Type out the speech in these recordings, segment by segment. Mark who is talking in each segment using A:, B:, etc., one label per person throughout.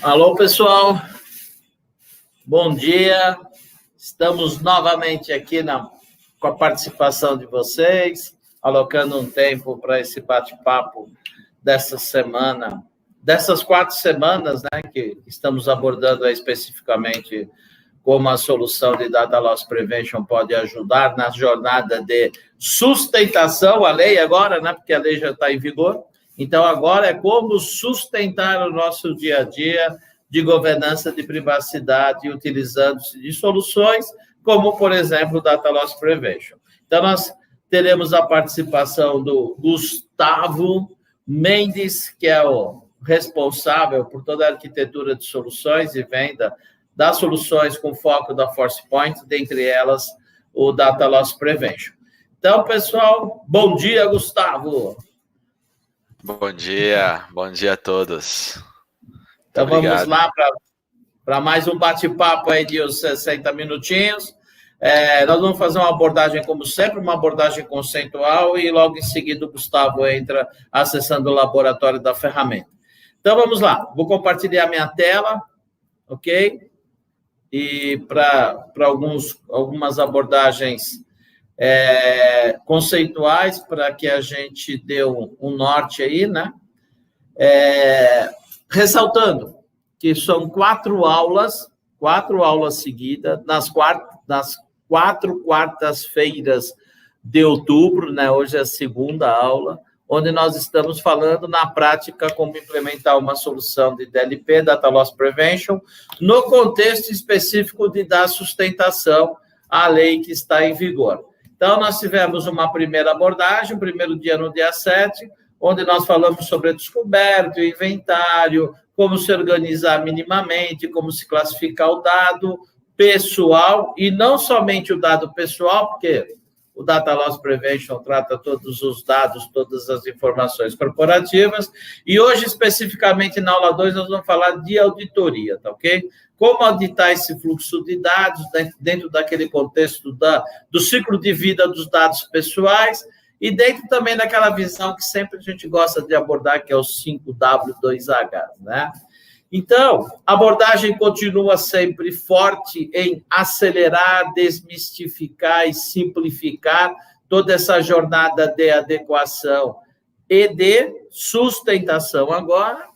A: Alô, pessoal. Bom dia. Estamos novamente aqui com a participação de vocês, alocando um tempo para esse bate-papo dessa semana, dessas 4 semanas, né, que estamos abordando especificamente como a solução de Data Loss Prevention pode ajudar na jornada de sustentação, a lei agora, né, porque a lei já está em vigor. Então, agora é como sustentar o nosso dia a dia de governança de privacidade, utilizando-se de soluções como, por exemplo, o Data Loss Prevention. Então, nós teremos a participação do Gustavo Mendes, que é o responsável por toda a arquitetura de soluções e venda das soluções com foco da ForcePoint, dentre elas o Data Loss Prevention. Então, pessoal, bom dia, Gustavo.
B: Bom dia a todos.
A: Então, vamos lá para mais um bate-papo aí de uns 60 minutinhos. Nós vamos fazer uma abordagem, como sempre, uma abordagem conceitual e logo em seguida o Gustavo entra acessando o laboratório da ferramenta. Então, vamos lá. Vou compartilhar minha tela, ok? E para algumas abordagens conceituais, para que a gente dê um norte aí, né? Ressaltando que são 4 aulas seguidas, nas 4 quartas-feiras de outubro, né? Hoje é a segunda aula, onde nós estamos falando na prática como implementar uma solução de DLP, Data Loss Prevention, no contexto específico de dar sustentação à lei que está em vigor. Então, nós tivemos uma primeira abordagem, o primeiro dia no dia 7, onde nós falamos sobre a descoberta, o inventário, como se organizar minimamente, como se classificar o dado pessoal, e não somente o dado pessoal, porque o Data Loss Prevention trata todos os dados, todas as informações corporativas, e hoje, especificamente na aula 2, nós vamos falar de auditoria, tá ok? Como auditar esse fluxo de dados dentro daquele contexto do ciclo de vida dos dados pessoais, e dentro também daquela visão que sempre a gente gosta de abordar, que é o 5W2H, né? Então, a abordagem continua sempre forte em acelerar, desmistificar e simplificar toda essa jornada de adequação e de sustentação agora.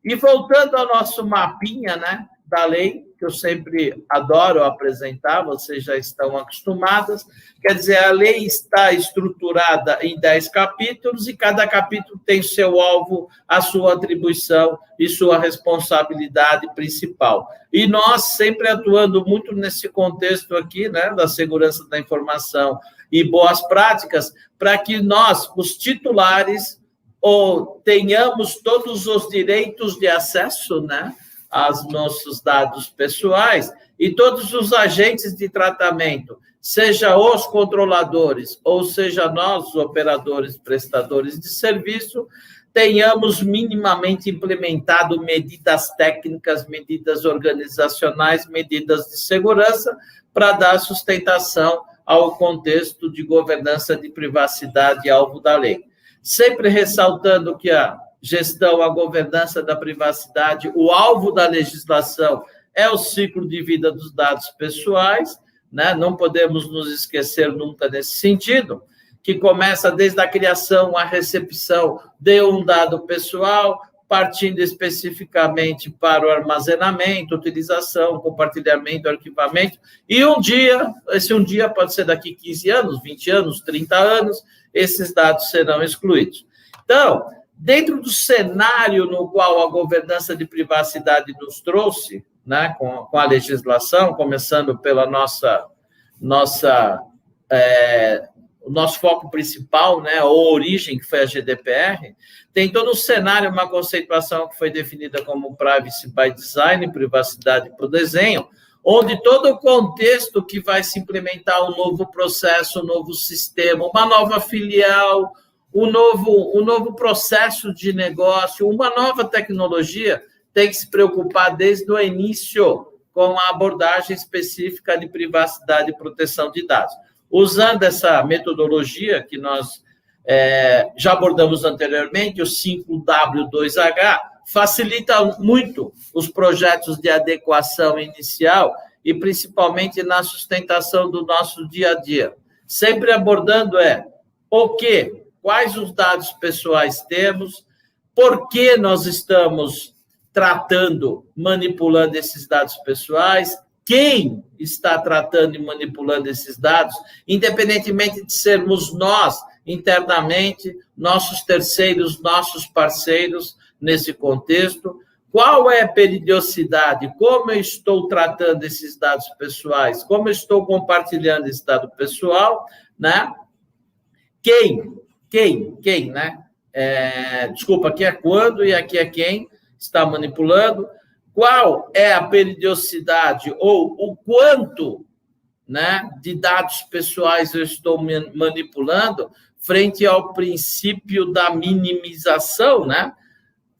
A: E voltando ao nosso mapinha, né, da lei, que eu sempre adoro apresentar, vocês já estão acostumadas, quer dizer, a lei está estruturada em 10 capítulos e cada capítulo tem seu alvo, a sua atribuição e sua responsabilidade principal. E nós sempre atuando muito nesse contexto aqui, né, da segurança da informação e boas práticas, para que nós, os titulares, tenhamos todos os direitos de acesso, né, aos nossos dados pessoais e todos os agentes de tratamento, seja os controladores ou seja nós, os operadores, prestadores de serviço, tenhamos minimamente implementado medidas técnicas, medidas organizacionais, medidas de segurança para dar sustentação ao contexto de governança de privacidade alvo da lei. Sempre ressaltando que a gestão, a governança da privacidade, o alvo da legislação é o ciclo de vida dos dados pessoais, né? Não podemos nos esquecer nunca nesse sentido, que começa desde a criação, a recepção de um dado pessoal, partindo especificamente para o armazenamento, utilização, compartilhamento, arquivamento, e esse um dia pode ser daqui 15 anos, 20 anos, 30 anos, esses dados serão excluídos. Então, dentro do cenário no qual a governança de privacidade nos trouxe, né, com a legislação, começando pela o nosso foco principal, né, a origem, que foi a GDPR, tem todo um cenário, uma conceituação que foi definida como Privacy by Design, privacidade por desenho, onde todo o contexto que vai se implementar um novo processo, um novo sistema, uma nova filial, um novo processo de negócio, uma nova tecnologia, tem que se preocupar desde o início com a abordagem específica de privacidade e proteção de dados. Usando essa metodologia que nós já abordamos anteriormente, o 5W2H, facilita muito os projetos de adequação inicial e principalmente na sustentação do nosso dia a dia. Sempre abordando o quê? Quais os dados pessoais temos, por que nós estamos tratando, manipulando esses dados pessoais, quem está tratando e manipulando esses dados, independentemente de sermos nós, internamente, nossos terceiros, nossos parceiros nesse contexto, qual é a periodicidade, como eu estou tratando esses dados pessoais, como eu estou compartilhando esse dado pessoal, né? Quem, né? Desculpa, aqui é quando e aqui é quem está manipulando, qual é a periodicidade ou o quanto, né, de dados pessoais eu estou manipulando frente ao princípio da minimização, né?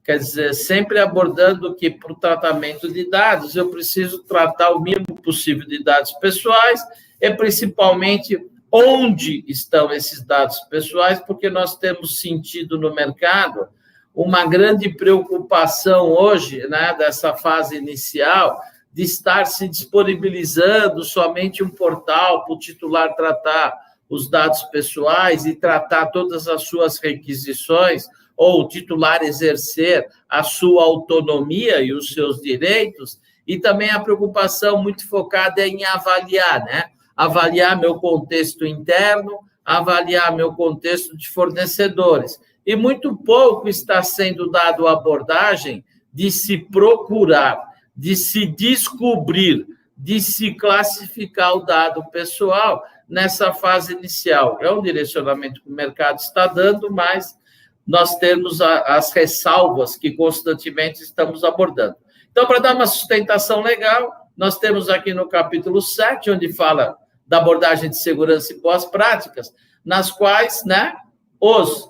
A: Quer dizer, sempre abordando que para o tratamento de dados eu preciso tratar o mínimo possível de dados pessoais e principalmente onde estão esses dados pessoais, porque nós temos sentido no mercado uma grande preocupação hoje, né, dessa fase inicial, de estar se disponibilizando somente um portal para o titular tratar os dados pessoais e tratar todas as suas requisições, ou o titular exercer a sua autonomia e os seus direitos, e também a preocupação muito focada em avaliar, né? Avaliar meu contexto interno, avaliar meu contexto de fornecedores. E muito pouco está sendo dado a abordagem de se procurar, de se descobrir, de se classificar o dado pessoal nessa fase inicial. É um direcionamento que o mercado está dando, mas nós temos as ressalvas que constantemente estamos abordando. Então, para dar uma sustentação legal, nós temos aqui no capítulo 7, onde fala da abordagem de segurança e pós-práticas, nas quais, né, os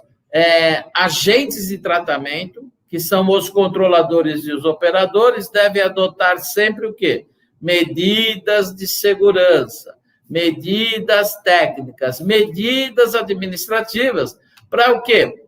A: agentes de tratamento, que são os controladores e os operadores, devem adotar sempre o quê? Medidas de segurança, medidas técnicas, medidas administrativas, para o quê?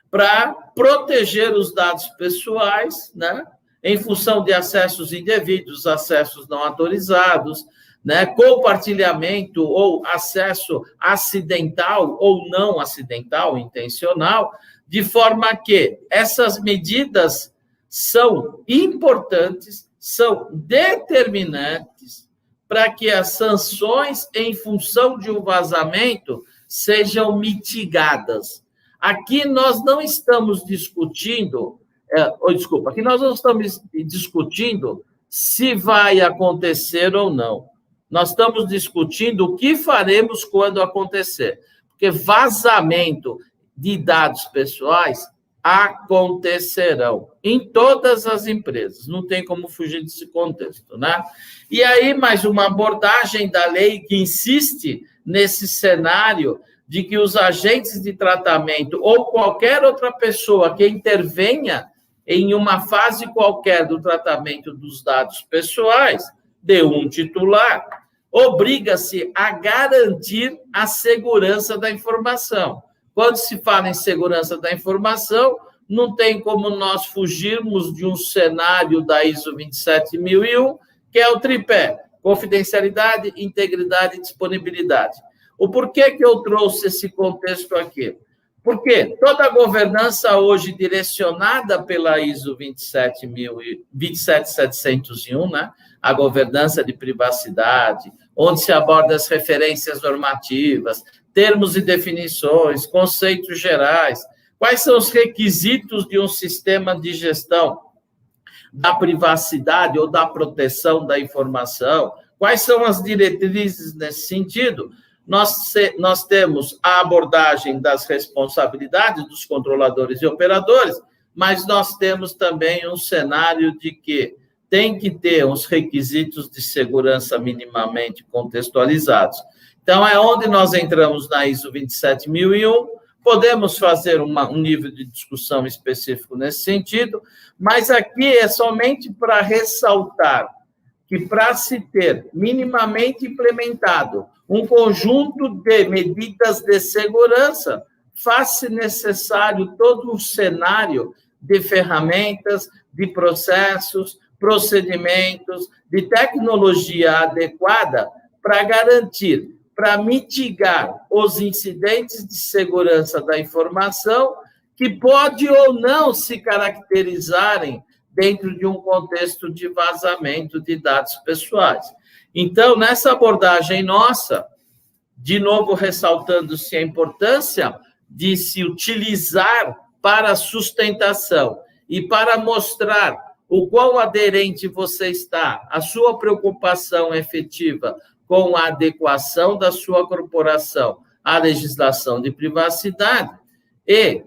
A: Para proteger os dados pessoais, né, em função de acessos indevidos, acessos não autorizados, né, compartilhamento ou acesso acidental ou não acidental, intencional, de forma que essas medidas são importantes, são determinantes para que as sanções em função de um vazamento sejam mitigadas. Aqui nós não estamos discutindo, aqui nós não estamos discutindo se vai acontecer ou não. Nós estamos discutindo o que faremos quando acontecer. Porque vazamento de dados pessoais acontecerão em todas as empresas. Não tem como fugir desse contexto, né? E aí, mais uma abordagem da lei que insiste nesse cenário de que os agentes de tratamento ou qualquer outra pessoa que intervenha em uma fase qualquer do tratamento dos dados pessoais de um titular, obriga-se a garantir a segurança da informação. Quando se fala em segurança da informação, não tem como nós fugirmos de um cenário da ISO 27001, que é o tripé: confidencialidade, integridade e disponibilidade. O porquê que eu trouxe esse contexto aqui? Porque toda a governança hoje direcionada pela ISO 27701, né? A governança de privacidade, onde se aborda as referências normativas, termos e definições, conceitos gerais, quais são os requisitos de um sistema de gestão da privacidade ou da proteção da informação, quais são as diretrizes nesse sentido. Nós temos a abordagem das responsabilidades dos controladores e operadores, mas nós temos também um cenário de que tem que ter uns requisitos de segurança minimamente contextualizados. Então, é onde nós entramos na ISO 27001, podemos fazer um nível de discussão específico nesse sentido, mas aqui é somente para ressaltar que, para se ter minimamente implementado um conjunto de medidas de segurança, faz-se necessário todo um cenário de ferramentas, de processos, procedimentos, de tecnologia adequada para garantir, para mitigar os incidentes de segurança da informação que pode ou não se caracterizarem dentro de um contexto de vazamento de dados pessoais. Então, nessa abordagem nossa, de novo ressaltando-se a importância de se utilizar para sustentação e para mostrar o quão aderente você está, a sua preocupação efetiva com a adequação da sua corporação à legislação de privacidade e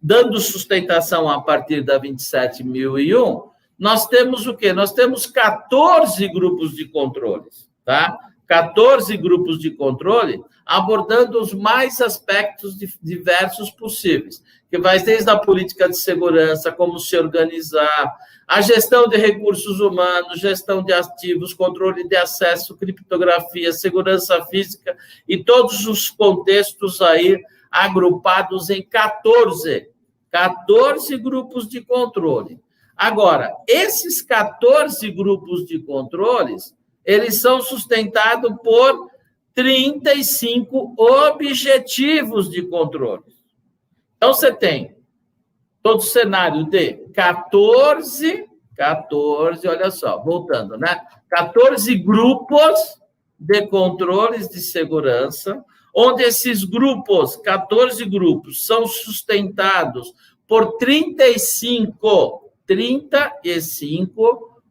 A: dando sustentação a partir da 27.001, nós temos o quê? Nós temos 14 grupos de controles, tá? 14 grupos de controle abordando os mais aspectos diversos possíveis, que vai desde a política de segurança, como se organizar, a gestão de recursos humanos, gestão de ativos, controle de acesso, criptografia, segurança física e todos os contextos aí agrupados em 14 grupos de controle. Agora, esses 14 grupos de controles, eles são sustentados por 35 objetivos de controle. Então, você tem todo o cenário de 14, olha só, voltando, né? 14 grupos de controles de segurança, onde esses grupos, 14 grupos, são sustentados por 35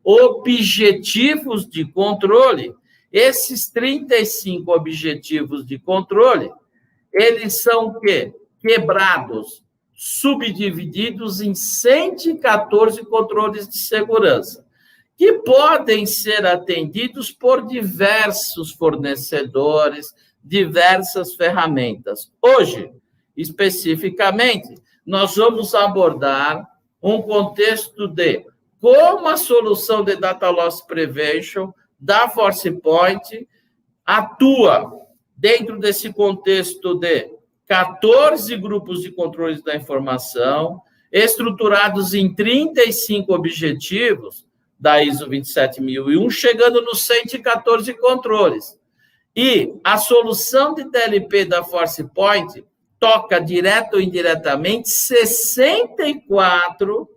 A: objetivos de controle. Esses 35 objetivos de controle, eles são quebrados, subdivididos em 114 controles de segurança, que podem ser atendidos por diversos fornecedores, diversas ferramentas. Hoje, especificamente, nós vamos abordar um contexto de como a solução de Data Loss Prevention da ForcePoint atua dentro desse contexto de 14 grupos de controles da informação, estruturados em 35 objetivos da ISO 27001, chegando nos 114 controles. E a solução de DLP da ForcePoint toca direto ou indiretamente 64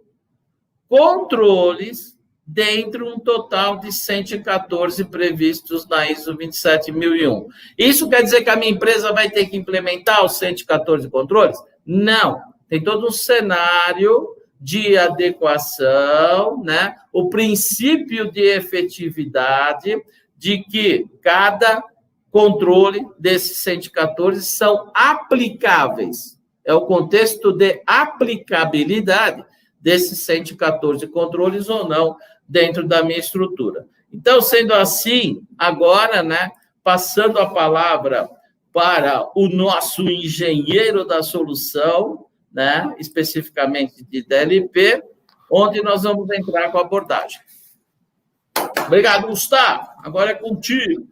A: controles dentro de um total de 114 previstos na ISO 27001. Isso quer dizer que a minha empresa vai ter que implementar os 114 controles? Não. Tem todo um cenário de adequação, né? O princípio de efetividade de que cada controle desses 114 são aplicáveis. É o contexto de aplicabilidade desses 114 controles ou não dentro da minha estrutura. Então, sendo assim, agora, né, passando a palavra para o nosso engenheiro da solução, né, especificamente de DLP, onde nós vamos entrar com a abordagem. Obrigado, Gustavo. Agora é contigo.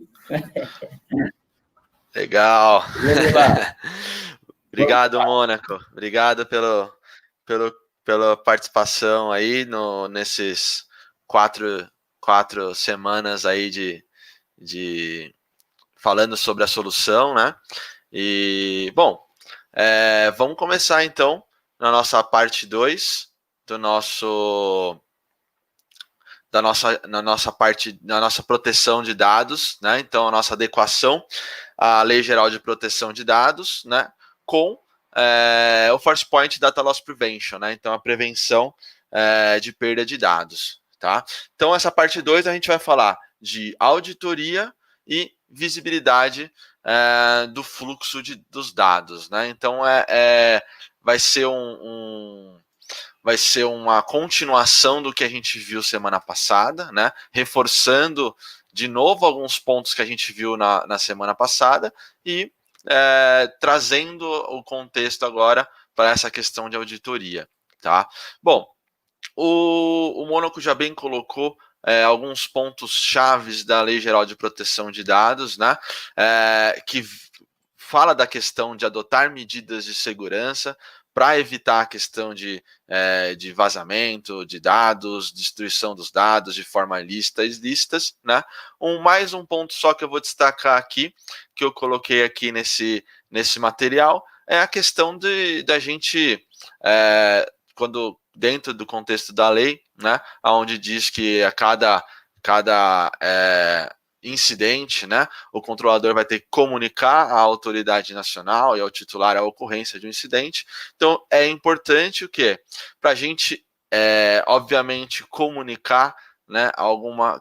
B: Legal. Obrigado, Mônaco. Obrigado pela participação aí nesses quatro semanas aí de falando sobre a solução, né? E, bom, vamos começar então na nossa parte 2 da nossa proteção de dados, né? Então, a nossa adequação à Lei Geral de Proteção de Dados, né? Com o ForcePoint Data Loss Prevention, né? Então, a prevenção de perda de dados, tá? Então, essa parte 2 a gente vai falar de auditoria e visibilidade do fluxo dos dados, né? Então, vai ser vai ser uma continuação do que a gente viu semana passada, né? Reforçando de novo alguns pontos que a gente viu na semana passada e trazendo o contexto agora para essa questão de auditoria, tá? Bom, o Mônaco já bem colocou alguns pontos chaves da Lei Geral de Proteção de Dados, né? Que fala da questão de adotar medidas de segurança para evitar a questão de vazamento de dados, destruição dos dados de forma ilícitas, né? Mais um ponto só que eu vou destacar aqui, que eu coloquei aqui nesse material, é a questão da gente, quando dentro do contexto da lei, né, onde diz que a cada incidente, né, o controlador vai ter que comunicar à autoridade nacional e ao titular a ocorrência de um incidente. Então, é importante o quê? Para a gente, obviamente, comunicar, né, alguma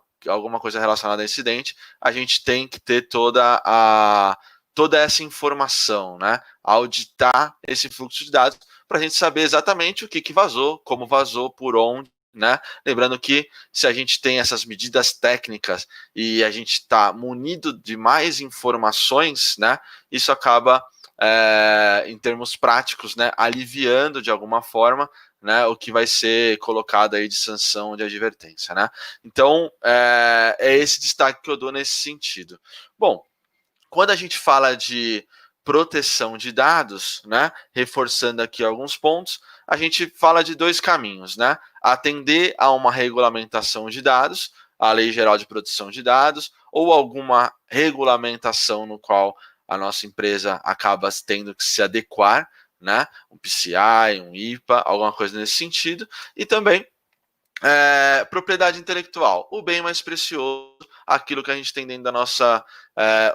B: coisa relacionada a incidente, a gente tem que ter toda essa informação, né, auditar esse fluxo de dados para a gente saber exatamente o que vazou, como vazou, por onde, né? Lembrando que se a gente tem essas medidas técnicas e a gente está munido de mais informações, né, isso acaba, em termos práticos, né, aliviando de alguma forma, né, o que vai ser colocado aí de sanção, de advertência, né? Então, é esse destaque que eu dou nesse sentido. Bom, quando a gente fala de proteção de dados, né, reforçando aqui alguns pontos, a gente fala de 2 caminhos, né? Atender a uma regulamentação de dados, a Lei Geral de Proteção de Dados, ou alguma regulamentação no qual a nossa empresa acaba tendo que se adequar, né? Um PCI, um IPA, alguma coisa nesse sentido, e também propriedade intelectual, o bem mais precioso, aquilo que a gente tem dentro da nossa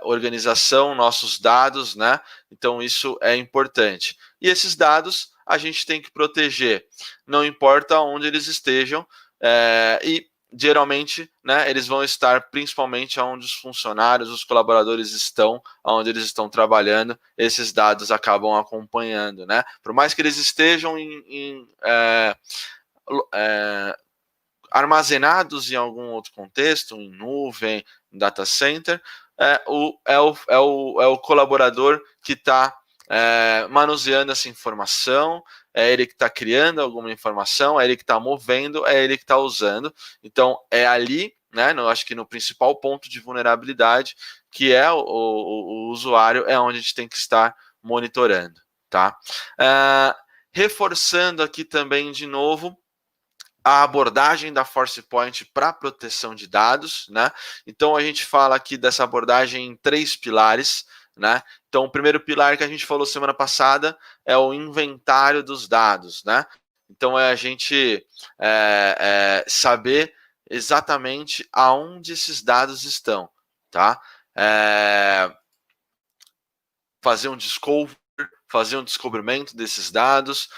B: organização, nossos dados, né? Então isso é importante. E esses dados a gente tem que proteger, não importa onde eles estejam, e geralmente, né, eles vão estar principalmente onde os funcionários, os colaboradores estão, onde eles estão trabalhando, esses dados acabam acompanhando, né? Por mais que eles estejam armazenados em algum outro contexto, em nuvem, em data center, é o colaborador que está manuseando essa informação, é ele que está criando alguma informação, é ele que está movendo, é ele que está usando. Então, é ali, né, acho que no principal ponto de vulnerabilidade, que é o usuário, é onde a gente tem que estar monitorando, tá? Reforçando aqui também, de novo, a abordagem da ForcePoint para proteção de dados, né? Então a gente fala aqui dessa abordagem em 3 pilares, né? Então o primeiro pilar que a gente falou semana passada é o inventário dos dados, né? Então é a gente saber exatamente aonde esses dados estão, tá? Fazer um discovery, fazer um descobrimento desses dados,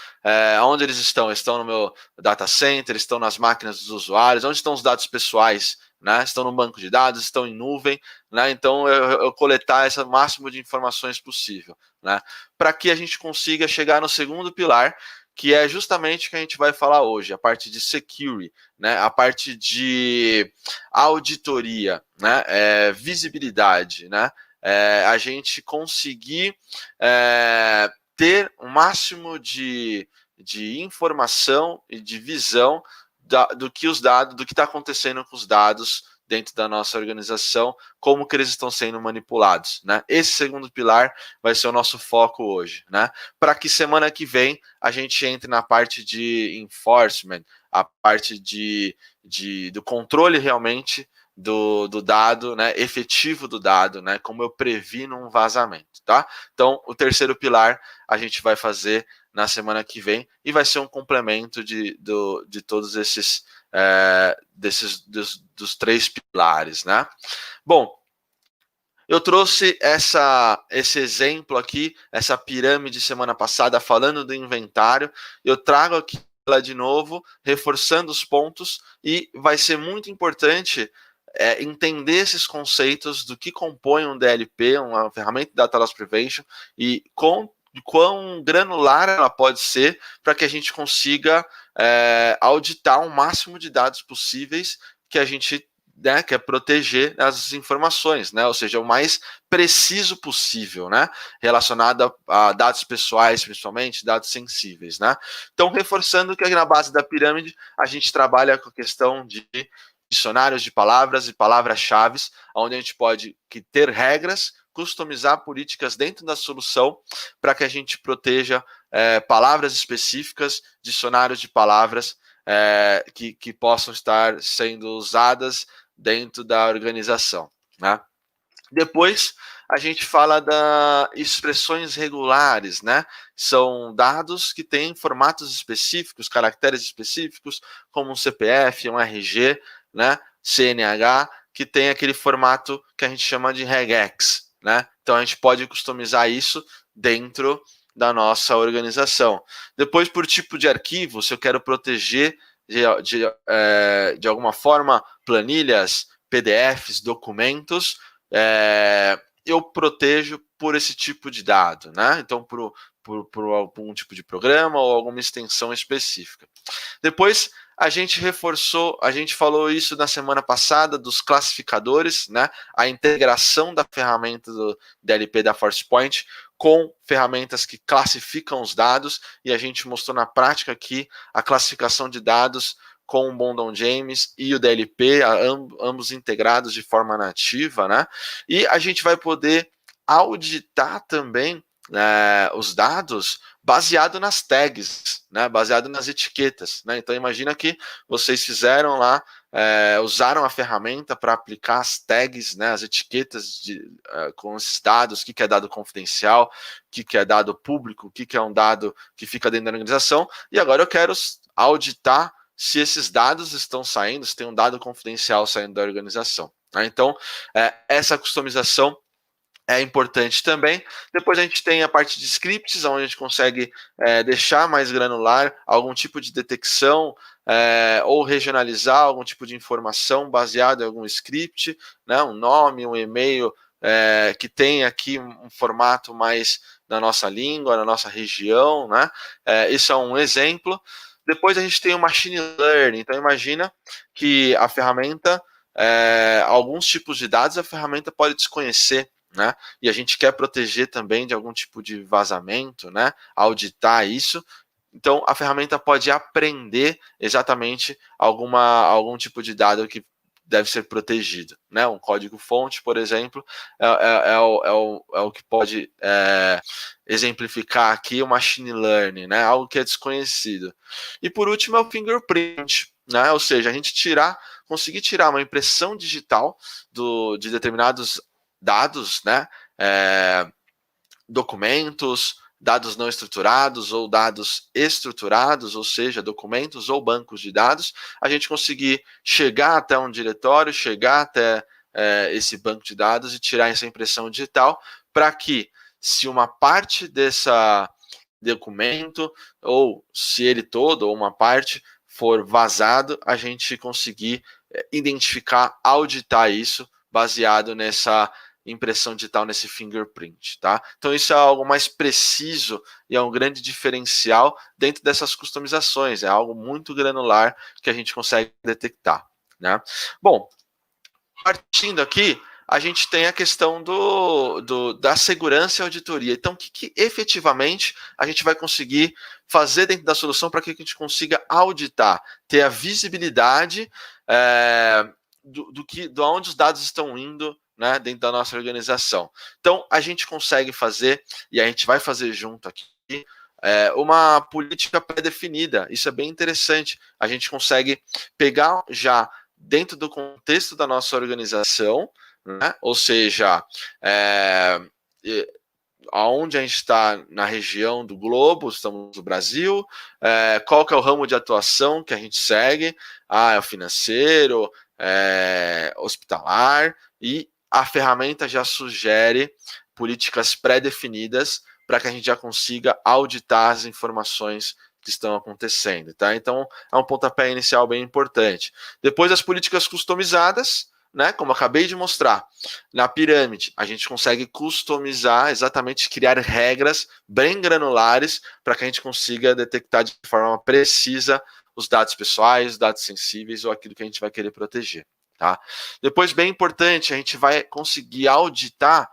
B: onde eles estão? Estão no meu data center, estão nas máquinas dos usuários, onde estão os dados pessoais, né? Estão no banco de dados, estão em nuvem, né? Então eu coletar esse máximo de informações possível, né? Para que a gente consiga chegar no segundo pilar, que é justamente o que a gente vai falar hoje, a parte de security, né? A parte de auditoria, né? Visibilidade, né? A gente conseguir ter o máximo de informação e de visão do que está acontecendo com os dados dentro da nossa organização, como que eles estão sendo manipulados, né? Esse segundo pilar vai ser o nosso foco hoje, né? Para que semana que vem a gente entre na parte de enforcement, a parte do controle realmente do dado, né, efetivo do dado, né, como eu previno um vazamento, tá? Então, o terceiro pilar a gente vai fazer na semana que vem e vai ser um complemento de todos esses dos 3 pilares, né? Bom, eu trouxe esse exemplo aqui, essa pirâmide semana passada falando do inventário. Eu trago aqui ela de novo, reforçando os pontos, e vai ser muito importante entender esses conceitos do que compõe um DLP, uma ferramenta de Data Loss Prevention, e quão granular ela pode ser para que a gente consiga auditar o máximo de dados possíveis que a gente quer proteger as informações, né? Ou seja, o mais preciso possível, né? Relacionado a dados pessoais, principalmente, dados sensíveis, né? Então, reforçando que aqui na base da pirâmide a gente trabalha com a questão de dicionários de palavras e palavras-chave, onde a gente pode ter regras, customizar políticas dentro da solução para que a gente proteja palavras específicas, dicionários de palavras que possam estar sendo usadas dentro da organização, né? Depois, a gente fala das expressões regulares, né? São dados que têm formatos específicos, caracteres específicos, como um CPF, um RG, né? CNH, que tem aquele formato que a gente chama de regex, né? Então, a gente pode customizar isso dentro da nossa organização. Depois, por tipo de arquivo, se eu quero proteger de alguma forma planilhas, PDFs, documentos, eu protejo por esse tipo de dado, né? Então, por algum tipo de programa ou alguma extensão específica. Depois, a gente reforçou, a gente falou isso na semana passada, dos classificadores, né? A integração da ferramenta do DLP da ForcePoint com ferramentas que classificam os dados, e a gente mostrou na prática aqui a classificação de dados com o Bondon James e o DLP, ambos integrados de forma nativa, né? E a gente vai poder auditar também os dados baseado nas tags, né? Baseado nas etiquetas, né? Então imagina que vocês fizeram lá, usaram a ferramenta para aplicar as tags, né? As etiquetas com esses dados, o que é dado confidencial, o que é dado público, o que é um dado que fica dentro da organização, e agora eu quero auditar se esses dados estão saindo, se tem um dado confidencial saindo da organização. Né? Então, essa customização é importante também. Depois a gente tem a parte de scripts, onde a gente consegue deixar mais granular algum tipo de detecção ou regionalizar algum tipo de informação baseado em algum script, né? Um nome, um e-mail que tem aqui um formato mais da nossa língua, na nossa região, né? Isso é um exemplo. Depois a gente tem o Machine Learning. Então, imagina que a ferramenta, alguns tipos de dados, a ferramenta pode desconhecer, né? E a gente quer proteger também de algum tipo de vazamento, né? Auditar isso. Então, a ferramenta pode aprender exatamente algum tipo de dado que deve ser protegido, né? Um código-fonte, por exemplo, é o que pode exemplificar aqui o machine learning, né? Algo que é desconhecido. E por último é o fingerprint, né? Ou seja, a gente conseguir tirar uma impressão digital de determinados dados, né? Documentos, dados não estruturados ou dados estruturados, ou seja, documentos ou bancos de dados, a gente conseguir chegar até um diretório, chegar até esse banco de dados e tirar essa impressão digital, para que, se uma parte desse documento, ou se ele todo, ou uma parte, for vazado, a gente conseguir identificar, auditar isso, baseado nessa impressão digital, nesse fingerprint, tá? Então isso é algo mais preciso e é um grande diferencial dentro dessas customizações, é algo muito granular que a gente consegue detectar, né? Bom, partindo aqui, a gente tem a questão da segurança e auditoria. Então, o que efetivamente a gente vai conseguir fazer dentro da solução para que a gente consiga auditar, ter a visibilidade de onde os dados estão indo, né, dentro da nossa organização. Então, a gente consegue fazer, e a gente vai fazer junto aqui, uma política pré-definida. Isso é bem interessante. A gente consegue pegar já dentro do contexto da nossa organização, né, ou seja, aonde a gente está na região do globo, estamos no Brasil, qual que é o ramo de atuação que a gente segue, é o financeiro, hospitalar, e a ferramenta já sugere políticas pré-definidas para que a gente já consiga auditar as informações que estão acontecendo, tá? Então, é um pontapé inicial bem importante. Depois, as políticas customizadas, né? Como eu acabei de mostrar, na pirâmide, a gente consegue customizar, exatamente criar regras bem granulares para que a gente consiga detectar de forma precisa os dados pessoais, dados sensíveis ou aquilo que a gente vai querer proteger. Tá? Depois, bem importante, a gente vai conseguir auditar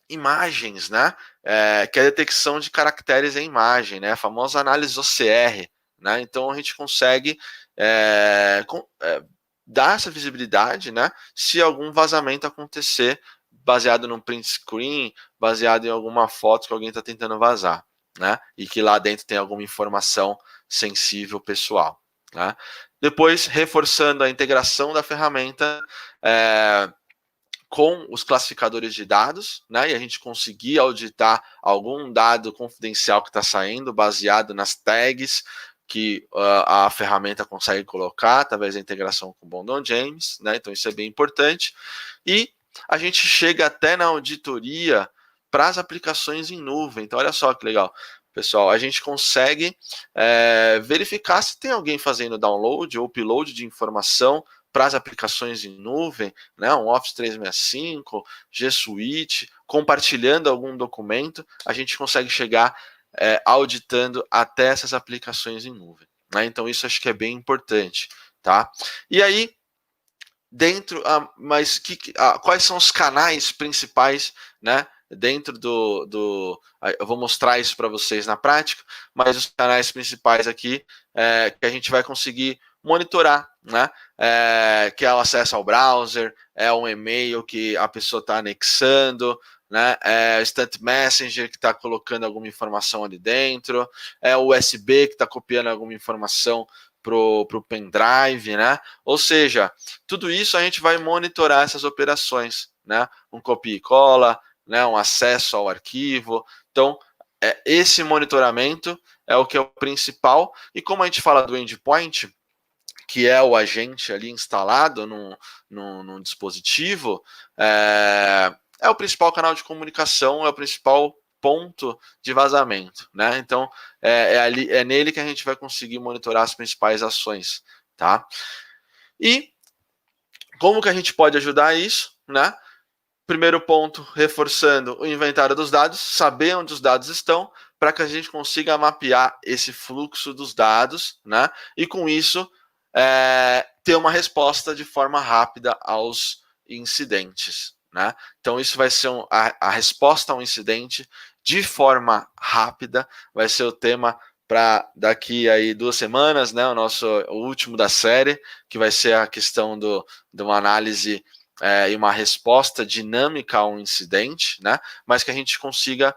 B: imagens, né? Que é a detecção de caracteres em imagem, né? A famosa análise OCR. Né? Então, a gente consegue dar essa visibilidade, né? Se algum vazamento acontecer baseado num print screen, baseado em alguma foto que alguém está tentando vazar, né? E que lá dentro tem alguma informação sensível pessoal, né? Depois, reforçando a integração da ferramenta com os classificadores de dados, né? E a gente conseguir auditar algum dado confidencial que está saindo, baseado nas tags que a ferramenta consegue colocar através da integração com o Bondon James, né? Então isso é bem importante. E a gente chega até na auditoria para as aplicações em nuvem. Então olha só que legal, pessoal, a gente consegue verificar se tem alguém fazendo download ou upload de informação para as aplicações em nuvem, né, um Office 365, G Suite, compartilhando algum documento, a gente consegue chegar auditando até essas aplicações em nuvem, né? Então isso acho que é bem importante, tá? E aí, quais são os canais principais, né? Dentro eu vou mostrar isso para vocês na prática, mas os canais principais aqui que a gente vai conseguir monitorar, né? Que é o acesso ao browser, é um e-mail que a pessoa está anexando, né? É o Instant Messenger que está colocando alguma informação ali dentro, é o USB que está copiando alguma informação pro pendrive, né? Ou seja, tudo isso a gente vai monitorar essas operações, né? Um copia e cola, né? Um acesso ao arquivo. Então, esse monitoramento é o que é o principal. E como a gente fala do endpoint, que é o agente ali instalado no dispositivo, é o principal canal de comunicação, é o principal ponto de vazamento, né? Então é nele que a gente vai conseguir monitorar as principais ações, tá? E como que a gente pode ajudar isso, né? Primeiro ponto, reforçando o inventário dos dados, saber onde os dados estão, para que a gente consiga mapear esse fluxo dos dados, né? E com isso ter uma resposta de forma rápida aos incidentes, né? Então isso vai ser a resposta a um incidente de forma rápida, vai ser o tema para daqui aí 2 semanas, né? O último da série, que vai ser a questão de uma análise e uma resposta dinâmica a um incidente, né? Mas que a gente consiga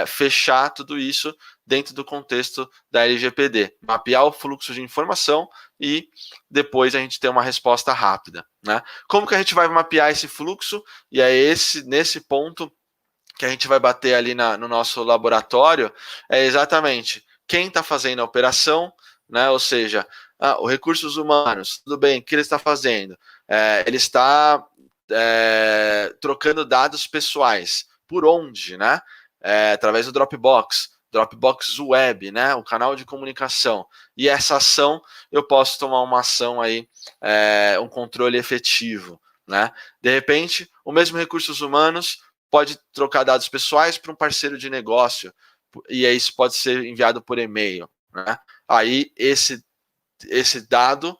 B: fechar tudo isso dentro do contexto da LGPD, mapear o fluxo de informação e depois a gente ter uma resposta rápida, né? Como que a gente vai mapear esse fluxo? E é nesse ponto que a gente vai bater ali no nosso laboratório, é exatamente quem está fazendo a operação, né? Ou seja, os recursos humanos, tudo bem, o que ele está fazendo? Ele está trocando dados pessoais. Por onde, né? Através do Dropbox Web, né? O canal de comunicação. E essa ação, eu posso tomar uma ação aí, um controle efetivo, né? De repente, o mesmo recursos humanos pode trocar dados pessoais para um parceiro de negócio, e aí isso pode ser enviado por e-mail, né? Aí esse dado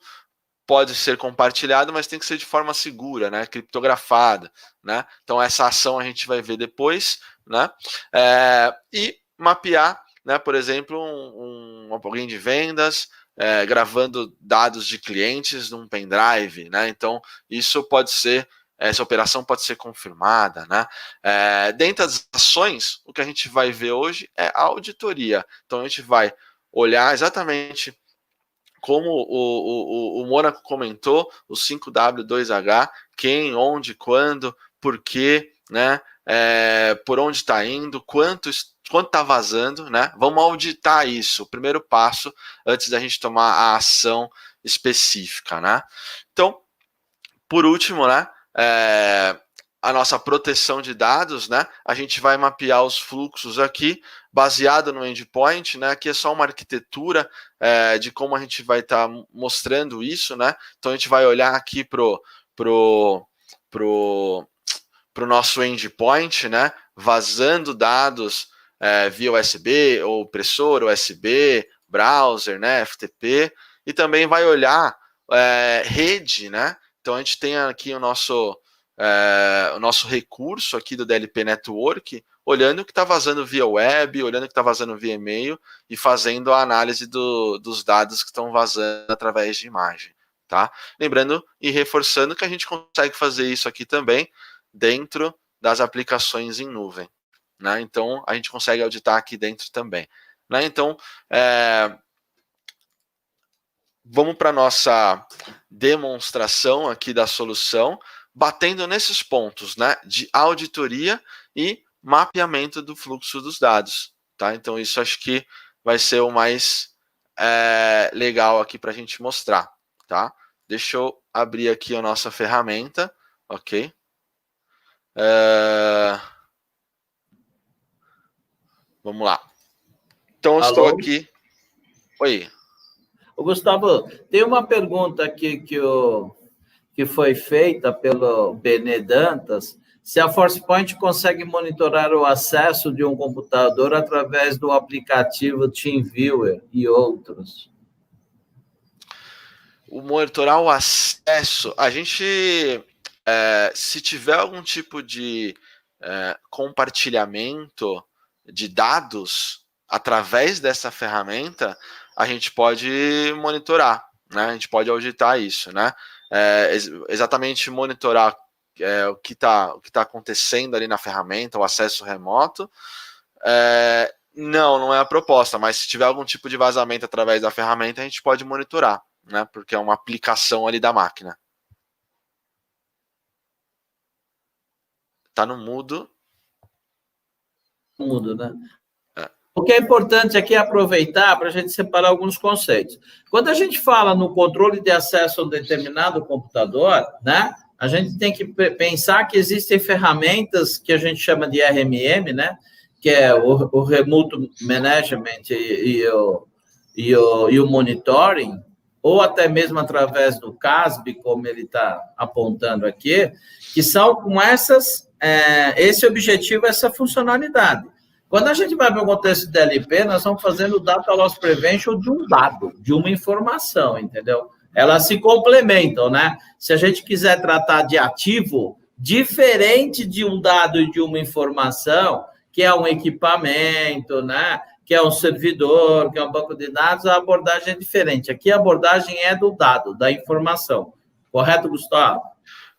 B: pode ser compartilhado, mas tem que ser de forma segura, né? Criptografada, né? Então essa ação a gente vai ver depois, né? E mapear, né? Por exemplo, alguém de vendas gravando dados de clientes num pendrive, né? Então isso pode ser, essa operação pode ser confirmada, né? Dentre as ações, o que a gente vai ver hoje é a auditoria. Então a gente vai olhar exatamente como o Mônaco comentou, o 5W2H, quem, onde, quando, por quê, né? Por onde está indo, quanto está vazando, né? Vamos auditar isso, o primeiro passo antes da gente tomar a ação específica, né? Então, por último, né? A nossa proteção de dados, né? A gente vai mapear os fluxos aqui, baseado no endpoint, né? Aqui é só uma arquitetura de como a gente vai estar mostrando isso, né? Então a gente vai olhar aqui pro nosso endpoint, né? Vazando dados via USB, ou impressora, USB, browser, né? FTP, e também vai olhar rede, né? Então a gente tem aqui o nosso recurso aqui do DLP Network, olhando o que está vazando via web, olhando o que está vazando via e-mail e fazendo a análise dos dados que estão vazando através de imagem, tá? Lembrando e reforçando que a gente consegue fazer isso aqui também dentro das aplicações em nuvem, né? Então, a gente consegue auditar aqui dentro também, né? Então, vamos para a nossa demonstração aqui da solução, batendo nesses pontos, né, de auditoria e mapeamento do fluxo dos dados, tá? Então, isso acho que vai ser o mais legal aqui para a gente mostrar, tá? Deixa eu abrir aqui a nossa ferramenta, ok? Vamos lá. Então, eu estou aqui. Oi.
A: Ô, Gustavo, tem uma pergunta aqui que foi feita pelo Benê Dantas, se a ForcePoint consegue monitorar o acesso de um computador através do aplicativo TeamViewer e outros.
B: O monitorar o acesso, a gente, se tiver algum tipo de compartilhamento de dados através dessa ferramenta, a gente pode monitorar, né? A gente pode auditar isso, né? Exatamente monitorar o que tá acontecendo ali na ferramenta, o acesso remoto. Não é a proposta, mas se tiver algum tipo de vazamento através da ferramenta, a gente pode monitorar, né? Porque é uma aplicação ali da máquina. Tá no mudo.
A: Mudo, né? O que é importante aqui é aproveitar para a gente separar alguns conceitos. Quando a gente fala no controle de acesso a um determinado computador, né, a gente tem que pensar que existem ferramentas que a gente chama de RMM, né, que é o Remote Management e o Monitoring, ou até mesmo através do CASB, como ele está apontando aqui, que são com esse objetivo, essa funcionalidade. Quando a gente vai para o contexto de DLP, nós estamos fazendo Data Loss Prevention de um dado, de uma informação, entendeu? Elas se complementam, né? Se a gente quiser tratar de ativo, diferente de um dado e de uma informação, que é um equipamento, né? Que é um servidor, que é um banco de dados, a abordagem é diferente. Aqui a abordagem é do dado, da informação. Correto, Gustavo?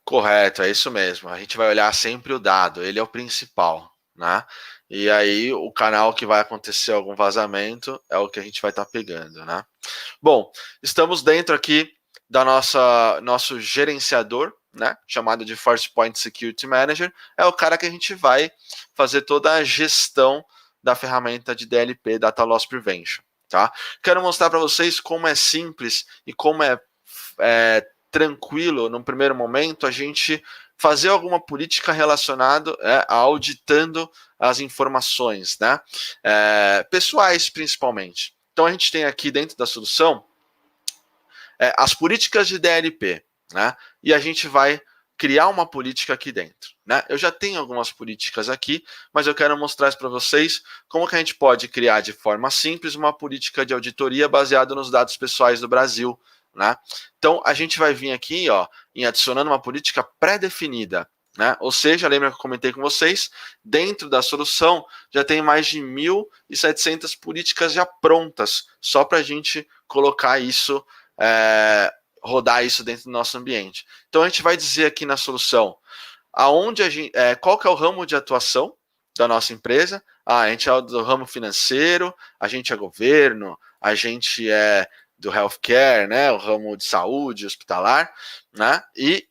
B: Correto, é isso mesmo. A gente vai olhar sempre o dado, ele é o principal, né? E aí o canal que vai acontecer algum vazamento é o que a gente vai estar pegando, né? Bom, estamos dentro aqui da nosso gerenciador, né? Chamado de ForcePoint Security Manager. É o cara que a gente vai fazer toda a gestão da ferramenta de DLP, Data Loss Prevention, tá? Quero mostrar para vocês como é simples e como é tranquilo, num primeiro momento, a gente fazer alguma política relacionada a auditando as informações, né? Pessoais, principalmente. Então, a gente tem aqui dentro da solução as políticas de DLP, né? E a gente vai criar uma política aqui dentro, né? Eu já tenho algumas políticas aqui, mas eu quero mostrar para vocês como que a gente pode criar de forma simples uma política de auditoria baseada nos dados pessoais do Brasil, né? Então, a gente vai vir aqui, ó, em adicionando uma política pré-definida, né? Ou seja, lembra que eu comentei com vocês, dentro da solução já tem mais de 1.700 políticas já prontas, só para a gente colocar isso, rodar isso dentro do nosso ambiente. Então, a gente vai dizer aqui na solução aonde a gente, qual que é o ramo de atuação da nossa empresa. A gente é do ramo financeiro, a gente é governo, a gente é do healthcare, né, o ramo de saúde, hospitalar, né, e